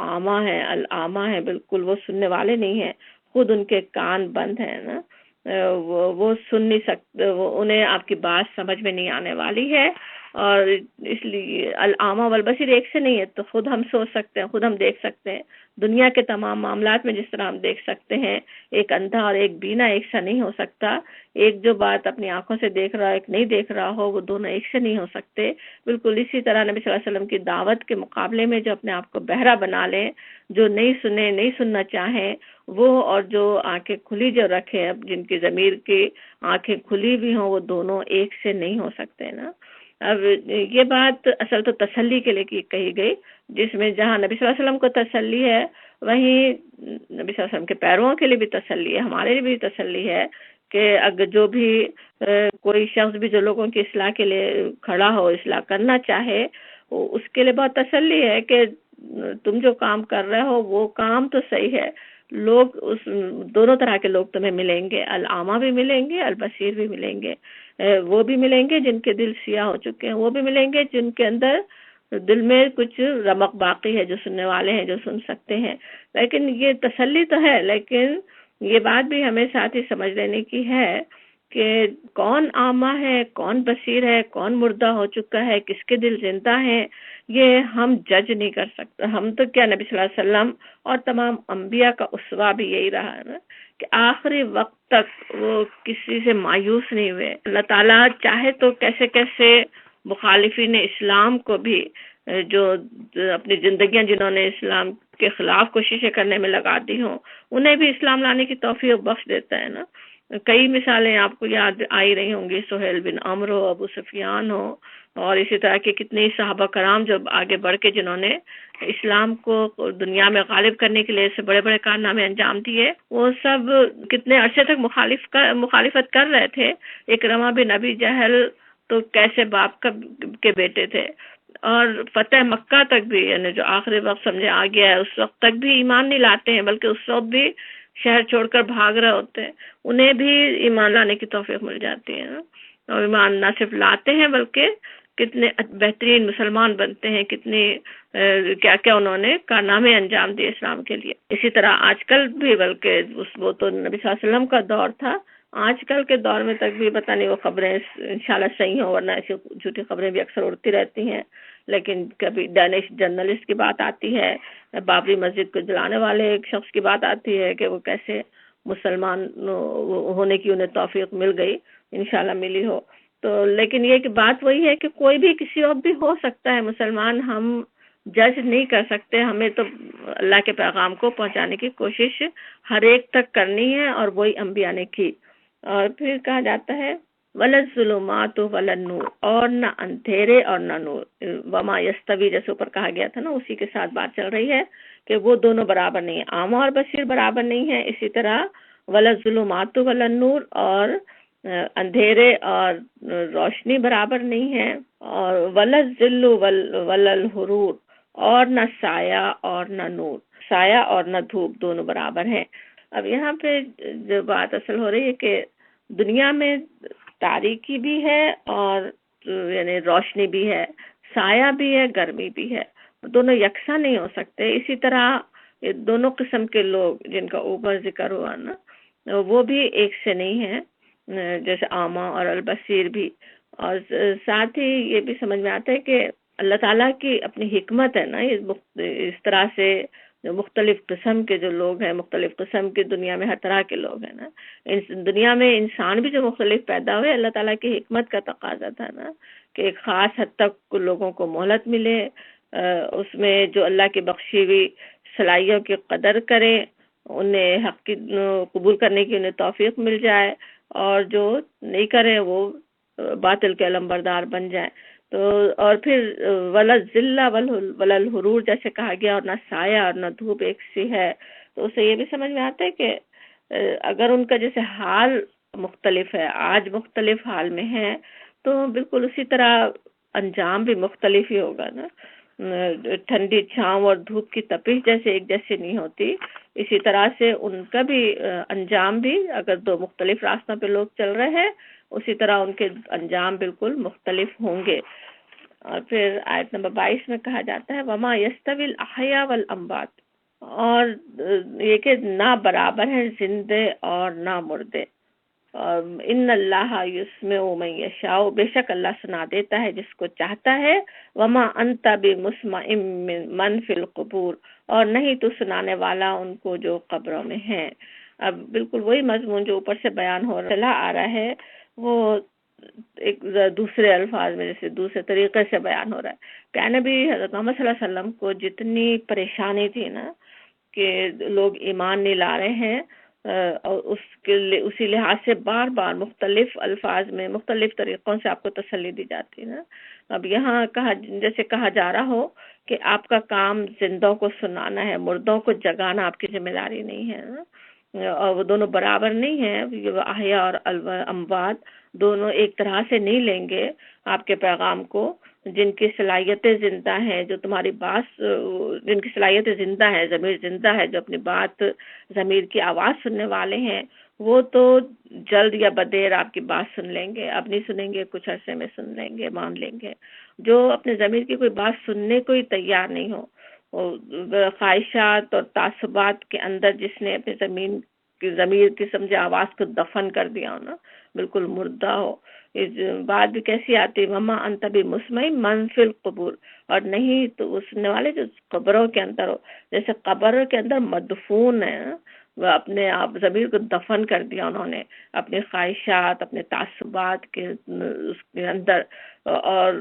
A: عامہ ہیں، العامہ ہیں، بالکل وہ سننے والے نہیں ہیں، خود ان کے کان بند ہیں نا، وہ سن نہیں سکتے، انہیں آپ کی بات سمجھ میں نہیں آنے والی ہے. اور اس لیے العامہ والبصیر ایک سے نہیں ہے، تو خود ہم سوچ سکتے ہیں، خود ہم دیکھ سکتے ہیں دنیا کے تمام معاملات میں جس طرح ہم دیکھ سکتے ہیں، ایک اندھا اور ایک بینا ایک سا نہیں ہو سکتا. ایک جو بات اپنی آنکھوں سے دیکھ رہا ہے، ایک نہیں دیکھ رہا ہو، وہ دونوں ایک سے نہیں ہو سکتے. بالکل اسی طرح نبی صلی اللہ علیہ وسلم کی دعوت کے مقابلے میں جو اپنے آپ کو بہرا بنا لیں، جو نہیں سنے، نہیں سننا چاہیں، وہ اور جو آنکھیں کھلی جو رکھے، اب جن کی ضمیر کی آنکھیں کھلی بھی ہوں، وہ دونوں ایک سے نہیں ہو سکتے نا. اب یہ بات اصل تو تسلی کے لیے کہی گئی، جس میں جہاں نبی صلی اللہ علیہ وسلم کو تسلی ہے، وہیں نبی صلی اللہ علیہ وسلم کے پیرووں کے لیے بھی تسلی ہے، ہمارے لیے بھی تسلی ہے کہ اگر جو بھی کوئی شخص بھی جو لوگوں کی اصلاح کے لیے کھڑا ہو، اصلاح کرنا چاہے، اس کے لیے بہت تسلی ہے کہ تم جو کام کر رہے ہو وہ کام تو صحیح ہے. لوگ دونوں طرح کے لوگ تمہیں ملیں گے، العامہ بھی ملیں گے، البصیر بھی ملیں گے. وہ بھی ملیں گے جن کے دل سیاہ ہو چکے ہیں، وہ بھی ملیں گے جن کے اندر دل میں کچھ رمق باقی ہے، جو سننے والے ہیں، جو سن سکتے ہیں. لیکن یہ تسلی تو ہے، لیکن یہ بات بھی ہمیں ساتھ ہی سمجھ لینے کی ہے کہ کون عامہ ہے، کون بصیر ہے، کون مردہ ہو چکا ہے، کس کے دل زندہ ہے، یہ ہم جج نہیں کر سکتے. ہم تو کیا، نبی صلی اللہ علیہ وسلم اور تمام انبیاء کا اسوہ بھی یہی رہا ہے نا کہ آخری وقت تک وہ کسی سے مایوس نہیں ہوئے. اللہ تعالیٰ چاہے تو کیسے کیسے مخالفین اسلام کو بھی، جو اپنی زندگیاں جنہوں نے اسلام کے خلاف کوششیں کرنے میں لگا دی ہوں، انہیں بھی اسلام لانے کی توفیق بخش دیتا ہے نا. کئی مثالیں آپ کو یاد آئی رہی ہوں گی، سہیل بن عمر ہو، ابو سفیان ہو، اور اسی طرح کے کتنے صحابہ کرام جو آگے بڑھ کے جنہوں نے اسلام کو دنیا میں غالب کرنے کے لیے سے بڑے بڑے کارنامے انجام دیے، وہ سب کتنے عرصے تک مخالفت کر رہے تھے. اکرمہ بن ابی جہل تو کیسے باپ کے بیٹے تھے، اور فتح مکہ تک بھی، یعنی جو آخری وقت سمجھے آ گیا ہے، اس وقت تک بھی ایمان نہیں لاتے ہیں، بلکہ اس وقت بھی شہر چھوڑ کر بھاگ رہے ہوتے ہیں. انہیں بھی ایمان لانے کی توفیق مل جاتی ہے، اور ایمان نہ صرف لاتے ہیں بلکہ کتنے بہترین مسلمان بنتے ہیں، کتنی کیا کیا انہوں نے کارنامے انجام دیے اسلام کے لیے. اسی طرح آج کل بھی، بلکہ وہ تو نبی صلی اللہ علیہ وسلم کا دور تھا، آج کل کے دور میں تک بھی پتہ نہیں وہ خبریں انشاءاللہ صحیح ہوں، ورنہ ایسی جھوٹی خبریں بھی اکثر اڑتی رہتی ہیں. لیکن کبھی ڈینش جرنلسٹ کی بات آتی ہے، بابری مسجد کو جلانے والے ایک شخص کی بات آتی ہے کہ وہ کیسے مسلمان ہونے کی انہیں توفیق مل گئی، انشاءاللہ ملی ہو. تو لیکن یہ کہ بات وہی ہے کہ کوئی بھی کسی اور بھی ہو سکتا ہے مسلمان، ہم جج نہیں کر سکتے. ہمیں تو اللہ کے پیغام کو پہنچانے کی کوشش ہر ایک تک کرنی ہے، اور وہی انبیاء نے کی. اور پھر کہا جاتا ہے وَلَا الظُّلُمَاتُ وَلَا النُّورُ، اور نہ اندھیرے اور نہ نور. وما یستوی جیسے اوپر کہا گیا تھا نا، اسی کے ساتھ بات چل رہی ہے کہ وہ دونوں برابر نہیں ہیں، عامہ اور بصیر برابر نہیں ہیں. اسی طرح وَلَا الظُّلُمَاتُ وَلَا النُّورُ، اور اندھیرے اور روشنی برابر نہیں ہے. اور وَلَا الظِّلُّ وَلَا الْحُرُورُ، اور نہ سایہ اور نہ نور، سایہ اور نہ دھوپ دونوں برابر ہیں. اب یہاں پہ جو بات اصل ہو رہی ہے کہ دنیا میں تاریکی بھی ہے اور یعنی روشنی بھی ہے، سایہ بھی ہے، گرمی بھی ہے، دونوں یکساں نہیں ہو سکتے. اسی طرح دونوں قسم کے لوگ جن کا اوپر ذکر ہوا نا، وہ بھی ایک سے نہیں ہے، جیسے آما اور البصیر بھی. اور ساتھ ہی یہ بھی سمجھ میں آتا ہے کہ اللہ تعالیٰ کی اپنی حکمت ہے نا، اس طرح سے جو مختلف قسم کے جو لوگ ہیں، مختلف قسم کی دنیا میں ہر طرح کے لوگ ہیں نا، دنیا میں انسان بھی جو مختلف پیدا ہوئے، اللہ تعالیٰ کی حکمت کا تقاضا تھا نا کہ ایک خاص حد تک لوگوں کو مہلت ملے، اس میں جو اللہ کی بخشی ہوئی صلاحیوں کی قدر کریں، انہیں حق کی قبول کرنے کی انہیں توفیق مل جائے، اور جو نہیں کریں وہ باطل کے علمبردار بن جائیں. تو اور پھر ولا ذلہ ولا الحرور جیسے کہا گیا، اور نہ سایہ اور نہ دھوپ ایک سی ہے. تو اسے یہ بھی سمجھ میں آتا ہے کہ اگر ان کا جیسے حال مختلف ہے، آج مختلف حال میں ہے، تو بالکل اسی طرح انجام بھی مختلف ہی ہوگا نا. ٹھنڈی چھاؤں اور دھوپ کی تپش جیسے ایک جیسی نہیں ہوتی، اسی طرح سے ان کا بھی انجام بھی، اگر دو مختلف راستوں پہ لوگ چل رہے ہیں، اسی طرح ان کے انجام بالکل مختلف ہوں گے. اور پھر آیت نمبر 22 میں کہا جاتا ہے وما یستوی الاحیاء والاموات، اور یہ کہ نہ برابر ہیں زندے اور نہ مردے. ان اللہ یسمع من یشاء، بے شک اللہ سنا دیتا ہے جس کو چاہتا ہے. وما انت بمسمع من فی القبور، اور نہیں تو سنانے والا ان کو جو قبروں میں ہیں. اب بالکل وہی مضمون جو اوپر سے بیان ہو چلا آ رہا ہے، وہ ایک دوسرے الفاظ میں جیسے دوسرے طریقے سے بیان ہو رہا ہے. پیارے نبی حضرت محمد صلی اللہ علیہ وسلم کو جتنی پریشانی تھی نا کہ لوگ ایمان نہیں لا رہے ہیں، اور اسی لحاظ سے بار بار مختلف الفاظ میں مختلف طریقوں سے آپ کو تسلی دی جاتی ہے نا. اب یہاں جیسے کہا جا رہا ہو کہ آپ کا کام زندوں کو سنانا ہے، مردوں کو جگانا آپ کی ذمہ داری نہیں ہے نا. اور وہ دونوں برابر نہیں ہیں، احیاء اور اموات دونوں ایک طرح سے نہیں لیں گے آپ کے پیغام کو. جن کی صلاحیتیں زندہ ہیں، جو تمہاری بات، جن کی صلاحیتیں زندہ ہیں، ضمیر زندہ ہے، جو اپنی بات ضمیر کی آواز سننے والے ہیں، وہ تو جلد یا بدیر آپ کی بات سن لیں گے. اب نہیں سنیں گے، کچھ عرصے میں سن لیں گے، مان لیں گے. جو اپنے ضمیر کی کوئی بات سننے کو ہی تیار نہیں ہو، خواہشات اور تعصبات کے اندر جس نے اپنے ضمیر کی سمجھے آواز کو دفن کر دیا ہو نا، بالکل مردہ ہو. اس بات بھی کیسی آتی، وما انت بمسمع من فی القبور، اور نہیں تو وہ سننے والے جو قبروں کے اندر ہو. جیسے قبر کے اندر مدفون ہے، وہ اپنے آپ ضمیر کو دفن کر دیا انہوں نے اپنے خواہشات، اپنے تعصبات کے اس کے اندر. اور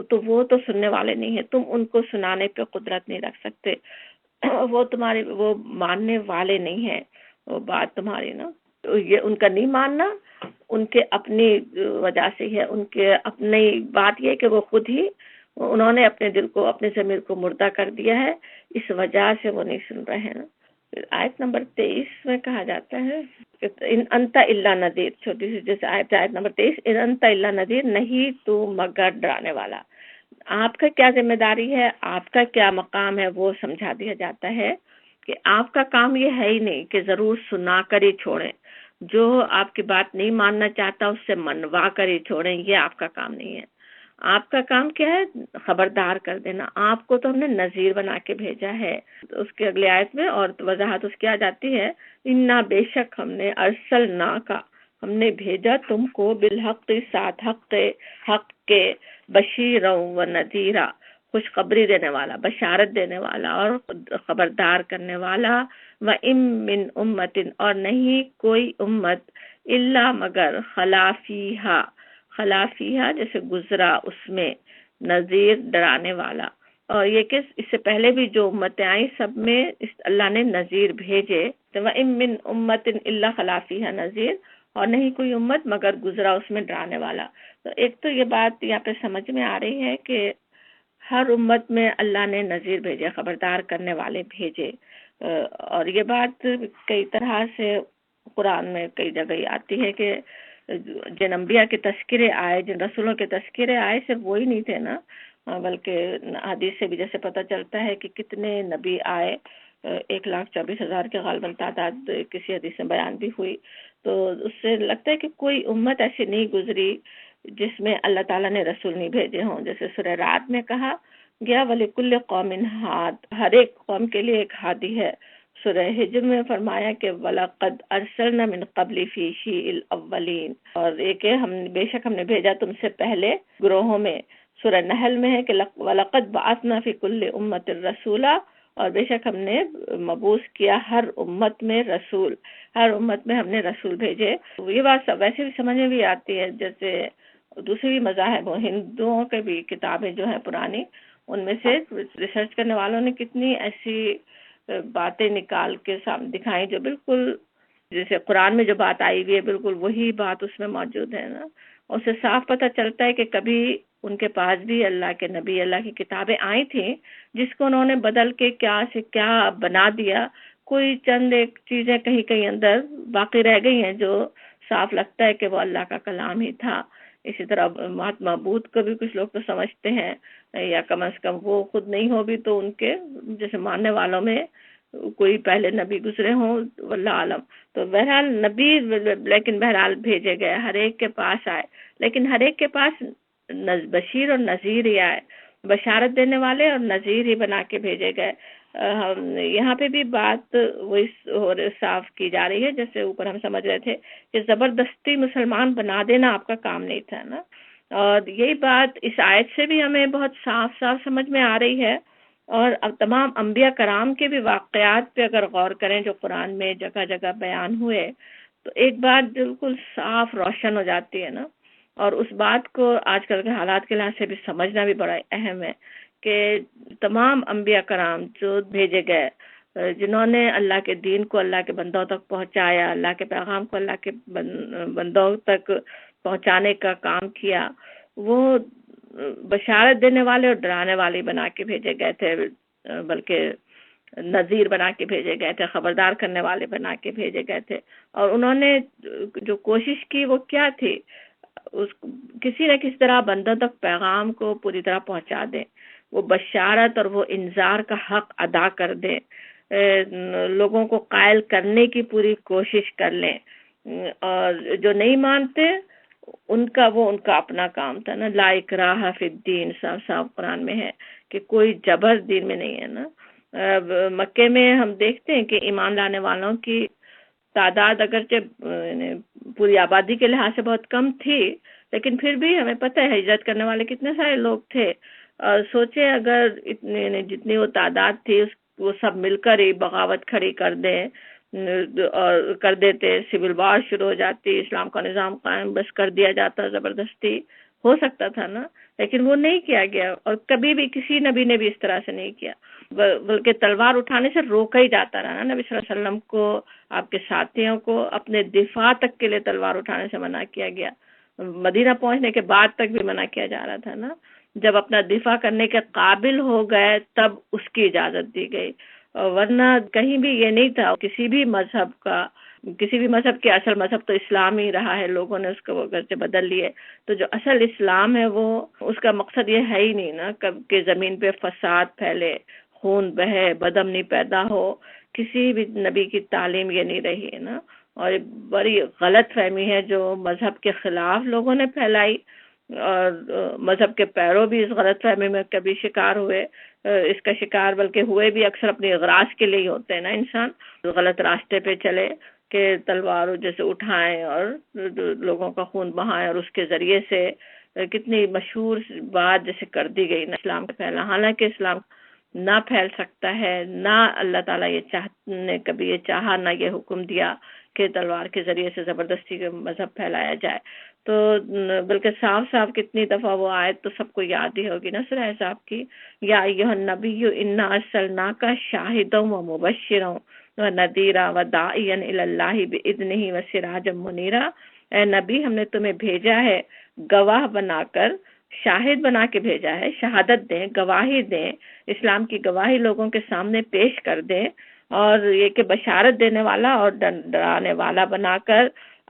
A: تو وہ تو سننے والے نہیں ہیں، تم ان کو سنانے پہ قدرت نہیں رکھ سکتے. وہ تمہارے وہ ماننے والے نہیں ہیں. وہ بات تمہاری نا، تو یہ ان کا نہیں ماننا ان کے اپنی وجہ سے ہے. ان کے اپنی بات یہ کہ وہ خود ہی انہوں نے اپنے دل کو، اپنے ضمیر کو مردہ کر دیا ہے، اس وجہ سے وہ نہیں سن رہے ہیں. آیت نمبر 23 میں کہا جاتا ہے ان انت الا نذیر، چھوٹی سی جیسے آیت نمبر 23، ان انت الا نذیر، نہیں تو مگر ڈرانے والا. آپ کا کیا ذمہ داری ہے، آپ کا کیا مقام ہے، وہ سمجھا دیا جاتا ہے کہ آپ کا کام یہ ہے ہی نہیں کہ ضرور سنا کر ہی چھوڑیں. جو آپ کی بات نہیں ماننا چاہتا اس سے منوا کر ہی چھوڑیں، یہ آپ کا کام نہیں ہے. آپ کا کام کیا ہے، خبردار کر دینا. آپ کو تو ہم نے نذیر بنا کے بھیجا ہے. اس کے اگلے آیت میں اور وضاحت اس کی آ جاتی ہے، انا بے شک ہم نے ارسلنا کا، ہم نے بھیجا تم کو بالحق، ساتھ حق کے، بشیرا و نذیرا، خوشخبری دینے والا، بشارت دینے والا اور خبردار کرنے والا. وَإِن مِّنْ أُمَّةٍ، اور نہیں کوئی امت، الا مگر خلا فیہا جیسے گزرا اس میں، نذیر ڈرانے والا. اور یہ کہ اس سے پہلے بھی جو امتیں آئیں سب میں اللہ نے نذیر بھیجے. تو وَإِن مِّنْ أُمَّةٍ إِلَّا خَلَا فِيهَا نذیر، اور نہیں کوئی امت مگر گزرا اس میں ڈرانے والا. تو ایک تو یہ بات یہاں پہ سمجھ میں آ رہی ہے کہ ہر امت میں اللہ نے نذیر بھیجے، خبردار کرنے والے بھیجے. اور یہ بات کئی طرح سے قرآن میں کئی جگہ آتی ہے کہ جن انبیاء کے تذکرے آئے، جن رسولوں کے تذکرے آئے، صرف وہی نہیں تھے نا، بلکہ حدیث سے بھی جیسے پتہ چلتا ہے کہ کتنے نبی آئے، 1,24,000 کے غالباً تعداد کسی حدیث میں بیان بھی ہوئی. تو اس سے لگتا ہے کہ کوئی امت ایسی نہیں گزری جس میں اللہ تعالیٰ نے رسول نہیں بھیجے ہوں. جیسے سورہ رات میں کہا گیا وَلِكُلِّ قَوْمٍ ہاد، ہر ایک قوم کے لیے ایک ہادی ہے. سورہ ہجر میں فرمایا کہ وَلَقَدْ أَرْسَلْنَا مِن قَبْلِ فِي شِيعِ الْأَوَّلِينَ، اور ایک ہے بے شک ہم نے بھیجا تم سے پہلے گروہوں میں۔ سورہ نحل میں ہے کہ وَلَقَدْ بَعَثْنَا فِي كُلِّ أُمَّةٍ رَسُولًا، اور بے شک ہم نے مبعوث کیا ہر امت میں رسول، ہر امت میں ہم نے رسول بھیجے۔ یہ بات ویسے بھی سمجھ میں بھی آتی ہے، جیسے دوسری بھی مذاہب ہندوؤں کے بھی کتابیں جو ہیں پرانی، ان میں سے ریسرچ کرنے والوں نے کتنی ایسی باتیں نکال کے سامنے دکھائیں جو بالکل جیسے قرآن میں جو بات آئی ہوئی ہے بالکل وہی بات اس میں موجود ہے نا۔ اس سے صاف پتہ چلتا ہے کہ کبھی ان کے پاس بھی اللہ کے نبی، اللہ کی کتابیں آئی تھیں جس کو انہوں نے بدل کے کیا سے کیا بنا دیا، کوئی چند ایک چیزیں کہیں کہیں اندر باقی رہ گئی ہیں جو صاف لگتا ہے کہ وہ اللہ کا کلام ہی تھا۔ اسی طرح مہاتما بدھ کو بھی کچھ لوگ تو سمجھتے ہیں، یا کم از کم وہ خود نہیں ہو بھی تو ان کے جیسے ماننے والوں میں کوئی پہلے نبی گزرے ہوں، واللہ عالم۔ تو بہرحال نبی لیکن بہرحال بھیجے گئے، ہر ایک کے پاس آئے، لیکن ہر ایک کے پاس بشیر اور نذیر ہی آئے، بشارت دینے والے اور نذیر ہی بنا کے بھیجے گئے۔ یہاں پہ بھی بات وہی صاف کی جا رہی ہے جیسے اوپر ہم سمجھ رہے تھے کہ زبردستی مسلمان بنا دینا آپ کا کام نہیں تھا نا، اور یہی بات اس آیت سے بھی ہمیں بہت صاف صاف سمجھ میں آ رہی ہے۔ اور اب تمام انبیاء کرام کے بھی واقعات پہ اگر غور کریں جو قرآن میں جگہ جگہ بیان ہوئے تو ایک بات بالکل صاف روشن ہو جاتی ہے نا، اور اس بات کو آج کل کے حالات کے لحاظ سے بھی سمجھنا بھی بڑا اہم ہے کہ تمام انبیاء کرام جو بھیجے گئے، جنہوں نے اللہ کے دین کو اللہ کے بندوں تک پہنچایا، اللہ کے پیغام کو اللہ کے بندوں تک پہنچانے کا کام کیا، وہ بشارت دینے والے اور ڈرانے والے بنا کے بھیجے گئے تھے، بلکہ نذیر بنا کے بھیجے گئے تھے، خبردار کرنے والے بنا کے بھیجے گئے تھے۔ اور انہوں نے جو کوشش کی وہ کیا تھی، کسی نہ کسی طرح بندوں تک پیغام کو پوری طرح پہنچا دیں، وہ بشارت اور وہ انذار کا حق ادا کر دیں، لوگوں کو قائل کرنے کی پوری کوشش کر لیں، اور جو نہیں مانتے ان کا اپنا کام تھا نا، لا اکراہ فی الدین، صاف صاف قرآن میں ہے کہ کوئی جبر دین میں نہیں ہے نا۔ مکے میں ہم دیکھتے ہیں کہ ایمان لانے والوں کی تعداد اگرچہ پوری آبادی کے لحاظ سے بہت کم تھی، لیکن پھر بھی ہمیں پتہ ہے ہجرت کرنے والے کتنے سارے لوگ تھے۔ سوچے اگر جتنی وہ تعداد تھی وہ سب مل کر ہی بغاوت کھڑی کر دیں اور کر دیتے، سول وار شروع ہو جاتی، اسلام کا نظام قائم بس کر دیا جاتا، زبردستی ہو سکتا تھا نا، لیکن وہ نہیں کیا گیا، اور کبھی بھی کسی نبی نے بھی اس طرح سے نہیں کیا، بلکہ تلوار اٹھانے سے روکا ہی جاتا رہا۔ نبی صلی اللہ علیہ وسلم کو، آپ کے ساتھیوں کو اپنے دفاع تک کے لیے تلوار اٹھانے سے منع کیا گیا، مدینہ پہنچنے کے بعد تک بھی منع کیا جا رہا تھا نا، جب اپنا دفاع کرنے کے قابل ہو گئے تب اس کی اجازت دی گئی، ورنہ کہیں بھی یہ نہیں تھا۔ کسی بھی مذہب کے اصل مذہب تو اسلام ہی رہا ہے، لوگوں نے اس کو وہ گھر سے بدل لیے، تو جو اصل اسلام ہے وہ اس کا مقصد یہ ہے ہی نہیں نا کہ زمین پہ فساد پھیلے، خون بہے، بدامنی پیدا ہو، کسی بھی نبی کی تعلیم یہ نہیں رہی ہے نا، اور بڑی غلط فہمی ہے جو مذہب کے خلاف لوگوں نے پھیلائی، اور مذہب کے پیرو بھی اس غلط فہمی میں کبھی شکار ہوئے، اس کا شکار بلکہ ہوئے بھی اکثر اپنی اغراض کے لیے ہی ہوتے ہیں نا، انسان غلط راستے پہ چلے کہ تلوار جیسے اٹھائیں اور لوگوں کا خون بہائیں، اور اس کے ذریعے سے کتنی مشہور بات جیسے کر دی گئی نا اسلام کا پھیلا، حالانکہ اسلام نہ پھیل سکتا ہے، نہ اللہ تعالیٰ نے کبھی یہ چاہا، نہ یہ حکم دیا کہ تلوار کے ذریعے سے زبردستی کا مذہب پھیلایا جائے۔ تو بلکہ صاف صاف کتنی دفعہ وہ آیت تو سب کو یاد ہی ہوگی نا سورہ احزاب کی، یا ایھا النبی انا ارسلناک شاہدا ومبشرا ونذیرا وداعیا الی اللہ باذنہ وسراجا منیرا، اے نبی ہم نے تمہیں بھیجا ہے گواہ بنا کر، شاہد بنا کے بھیجا ہے، شہادت دیں، گواہی دیں، اسلام کی گواہی لوگوں کے سامنے پیش کر دیں، اور یہ کہ بشارت دینے والا اور ڈرانے والا بنا کر،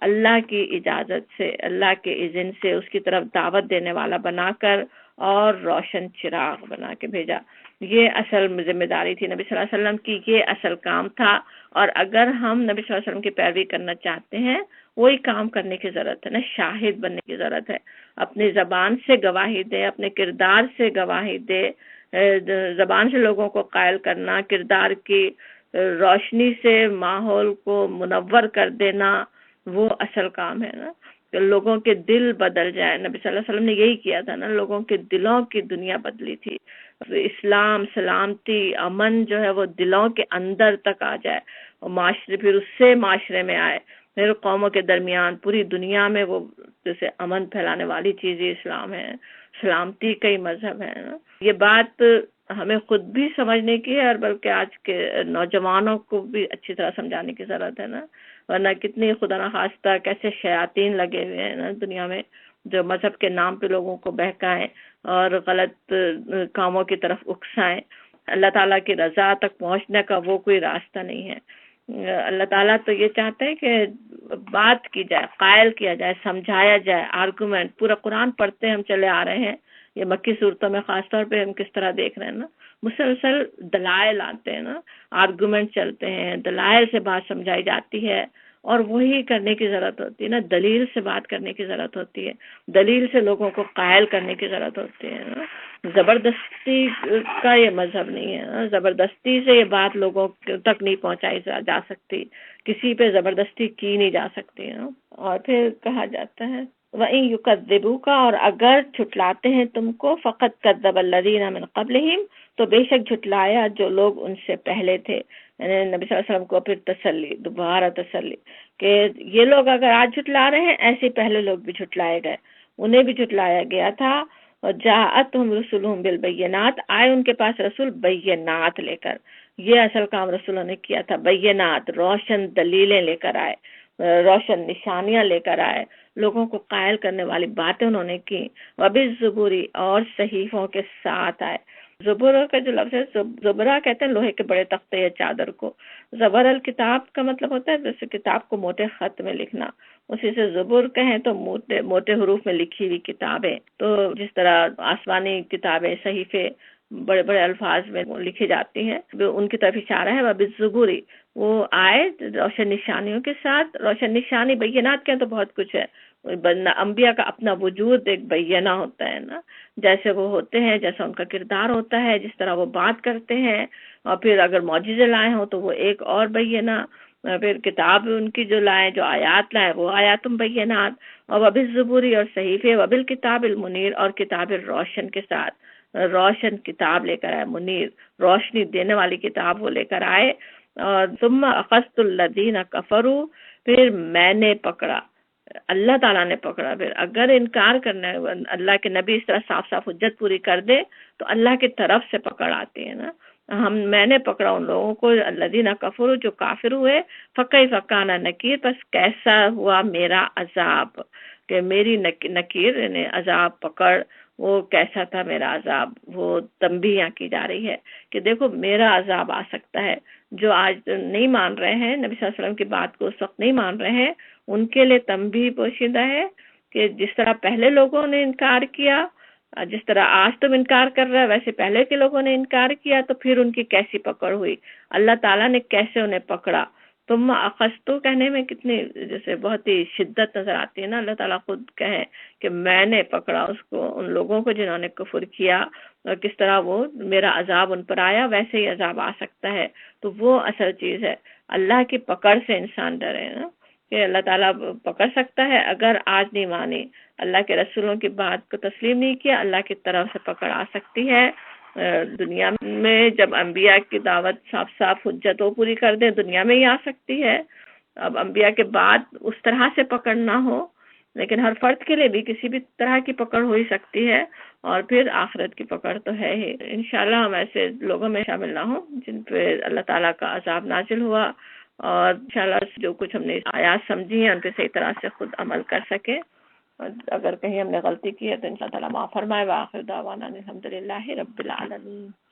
A: اللہ کی اجازت سے، اللہ کے اذن سے اس کی طرف دعوت دینے والا بنا کر، اور روشن چراغ بنا کے بھیجا۔ یہ اصل ذمہ داری تھی نبی صلی اللہ علیہ وسلم کی، یہ اصل کام تھا، اور اگر ہم نبی صلی اللہ علیہ وسلم کی پیروی کرنا چاہتے ہیں وہی کام کرنے کی ضرورت ہے نا، شاہد بننے کی ضرورت ہے، اپنی زبان سے گواہی دے، اپنے کردار سے گواہی دے، زبان سے لوگوں کو قائل کرنا، کردار کی روشنی سے ماحول کو منور کر دینا وہ اصل کام ہے نا، کہ لوگوں کے دل بدل جائے. نبی صلی اللہ علیہ وسلم نے یہی کیا تھا نا، لوگوں کے دلوں کی دنیا بدلی تھی. اسلام، سلامتی، امن جو ہے وہ دلوں کے اندر تک آ جائے، اور معاشرے پھر اس سے معاشرے میں آئے، پھر قوموں کے درمیان پوری دنیا میں وہ جیسے امن پھیلانے والی چیز ہی اسلام ہے. سلامتی کا ہی مذہب ہے نا. یہ بات ہمیں خود بھی سمجھنے کی ہے، اور بلکہ آج کے نوجوانوں کو بھی اچھی طرح سمجھانے کی ضرورت ہے نا. ورنہ کتنی خدا نخواستہ کیسے شیاطین لگے ہوئے ہیں نا دنیا میں، جو مذہب کے نام پہ لوگوں کو بہکائیں اور غلط کاموں کی طرف اکسائیں. اللہ تعالیٰ کی رضا تک پہنچنے کا وہ کوئی راستہ نہیں ہے. اللہ تعالیٰ تو یہ چاہتے ہیں کہ بات کی جائے، قائل کیا جائے، سمجھایا جائے، آرگومنٹ. پورا قرآن پڑھتے ہم چلے آ رہے ہیں، یہ مکی صورتوں میں خاص طور پہ ہم کس طرح دیکھ رہے ہیں نا، مسلسل دلائل آتے ہیں نا، آرگومنٹ چلتے ہیں، دلائل سے بات سمجھائی جاتی ہے. اور وہی کرنے کی ضرورت ہوتی ہے نا، دلیل سے بات کرنے کی ضرورت ہوتی ہے، دلیل سے لوگوں کو قائل کرنے کی ضرورت ہوتی ہے نا. زبردستی کا یہ مذہب نہیں ہے نا، زبردستی سے یہ بات لوگوں تک نہیں پہنچائی جا سکتی، کسی پہ زبردستی کی نہیں جا سکتی نا. اور پھر کہا جاتا ہے وَإِن يُكَذِّبُوكَ، اور اگر جھٹلاتے ہیں تم کو، فَقَدْ كَذَّبَ الَّذِينَ مِن قَبْلِهِمْ، تو بے شک جھٹلایا جو لوگ ان سے پہلے تھے. یعنی نبی صلی اللہ علیہ وسلم کو پھر تسلی، دوبارہ تسلی کہ یہ لوگ اگر آج جھٹلا رہے ہیں، ایسے پہلے لوگ بھی جھٹلائے گئے، انہیں بھی جھٹلایا گیا تھا. جاءتہم رسلہم بالبینات، آئے ان کے پاس رسول بینات لے کر. یہ اصل کام رسولوں نے کیا تھا، بینات، روشن دلیلیں لے کر آئے، روشن نشانیاں لے کر آئے، لوگوں کو قائل کرنے والی باتیں انہوں نے کی. وبالزبوری، اور صحیفوں کے ساتھ آئے. زبور کا جو لفظ ہے، زبرہ کہتے ہیں لوہے کے بڑے تختے یا چادر کو. زبر الکتاب کا مطلب ہوتا ہے جیسے کتاب کو موٹے خط میں لکھنا، اسی سے زبور کہیں تو موٹے حروف میں لکھی ہوئی کتابیں. تو جس طرح آسمانی کتابیں، صحیفے بڑے بڑے الفاظ میں لکھی جاتی ہیں، ان کی طرف اشارہ ہے. وبالزبوری، وہ آئے روشن نشانیوں کے ساتھ. روشن نشانی بینات کے تو بہت کچھ ہے. انبیاء کا اپنا وجود ایک بینہ ہوتا ہے نا، جیسے وہ ہوتے ہیں، جیسا ان کا کردار ہوتا ہے، جس طرح وہ بات کرتے ہیں. اور پھر اگر معجزے لائے ہوں تو وہ ایک اور بینہ. پھر کتاب ان کی جو لائے، جو آیات لائے، وہ آیات بینات. اور وبالزبوری، اور صحیفے. وبالکتاب المنیر، اور کتاب روشن کے ساتھ. روشن کتاب لے کر آئے، منیر، روشنی دینے والی کتاب وہ لے کر آئے. اور ثم اخذت الذین کفروا، پھر میں نے پکڑا، اللہ تعالیٰ نے پکڑا. پھر اگر انکار کرنا ہے، اللہ کے نبی اس طرح صاف صاف حجت پوری کر دے تو اللہ کی طرف سے پکڑ آتی ہے نا. میں نے پکڑا ان لوگوں کو، الذین کفروا، جو کافر ہوئے. فکیف کان نکیر، بس کیسا ہوا میرا عذاب، کہ میری نکیر یعنی عذاب، پکڑ، وہ کیسا تھا میرا عذاب. وہ تنبیہ کی جا رہی ہے کہ دیکھو میرا عذاب آ سکتا ہے. جو آج نہیں مان رہے ہیں نبی صلی اللہ علیہ وسلم کی بات کو، اس وقت نہیں مان رہے ہیں، ان کے لیے تنبیہ پوشیدہ ہے کہ جس طرح پہلے لوگوں نے انکار کیا، جس طرح آج تم انکار کر رہے ہیں، ویسے پہلے کے لوگوں نے انکار کیا، تو پھر ان کی کیسی پکڑ ہوئی، اللہ تعالیٰ نے کیسے انہیں پکڑا. تم اخذتو کہنے میں کتنی جیسے بہت ہی شدت نظر آتی ہے نا. اللہ تعالیٰ خود کہے کہ میں نے پکڑا اس کو، ان لوگوں کو جنہوں نے کفر کیا، اور کس طرح وہ میرا عذاب ان پر آیا، ویسے ہی عذاب آ سکتا ہے. تو وہ اصل چیز ہے، اللہ کی پکڑ سے انسان ڈرے نا، کہ اللہ تعالیٰ پکڑ سکتا ہے. اگر آج نہیں مانی، اللہ کے رسولوں کی بات کو تسلیم نہیں کیا، اللہ کی طرف سے پکڑ آ سکتی ہے. دنیا میں جب انبیاء کی دعوت صاف صاف حجتوں پوری کر دیں، دنیا میں ہی آ سکتی ہے. اب انبیاء کے بعد اس طرح سے پکڑ نہ ہو، لیکن ہر فرد کے لیے بھی کسی بھی طرح کی پکڑ ہو ہی سکتی ہے. اور پھر آخرت کی پکڑ تو ہے ہی. انشاءاللہ ہم ایسے لوگوں میں شامل نہ ہوں جن پہ اللہ تعالیٰ کا عذاب نازل ہوا، اور انشاءاللہ جو کچھ ہم نے آیات سمجھی ہیں ان پہ صحیح طرح سے خود عمل کر سکیں. اگر کہیں ہم نے غلطی کی ہے تو انشاءاللہ تعالیٰ معاف فرمائے. وآخر دعوانا الحمدللہ رب العالمین.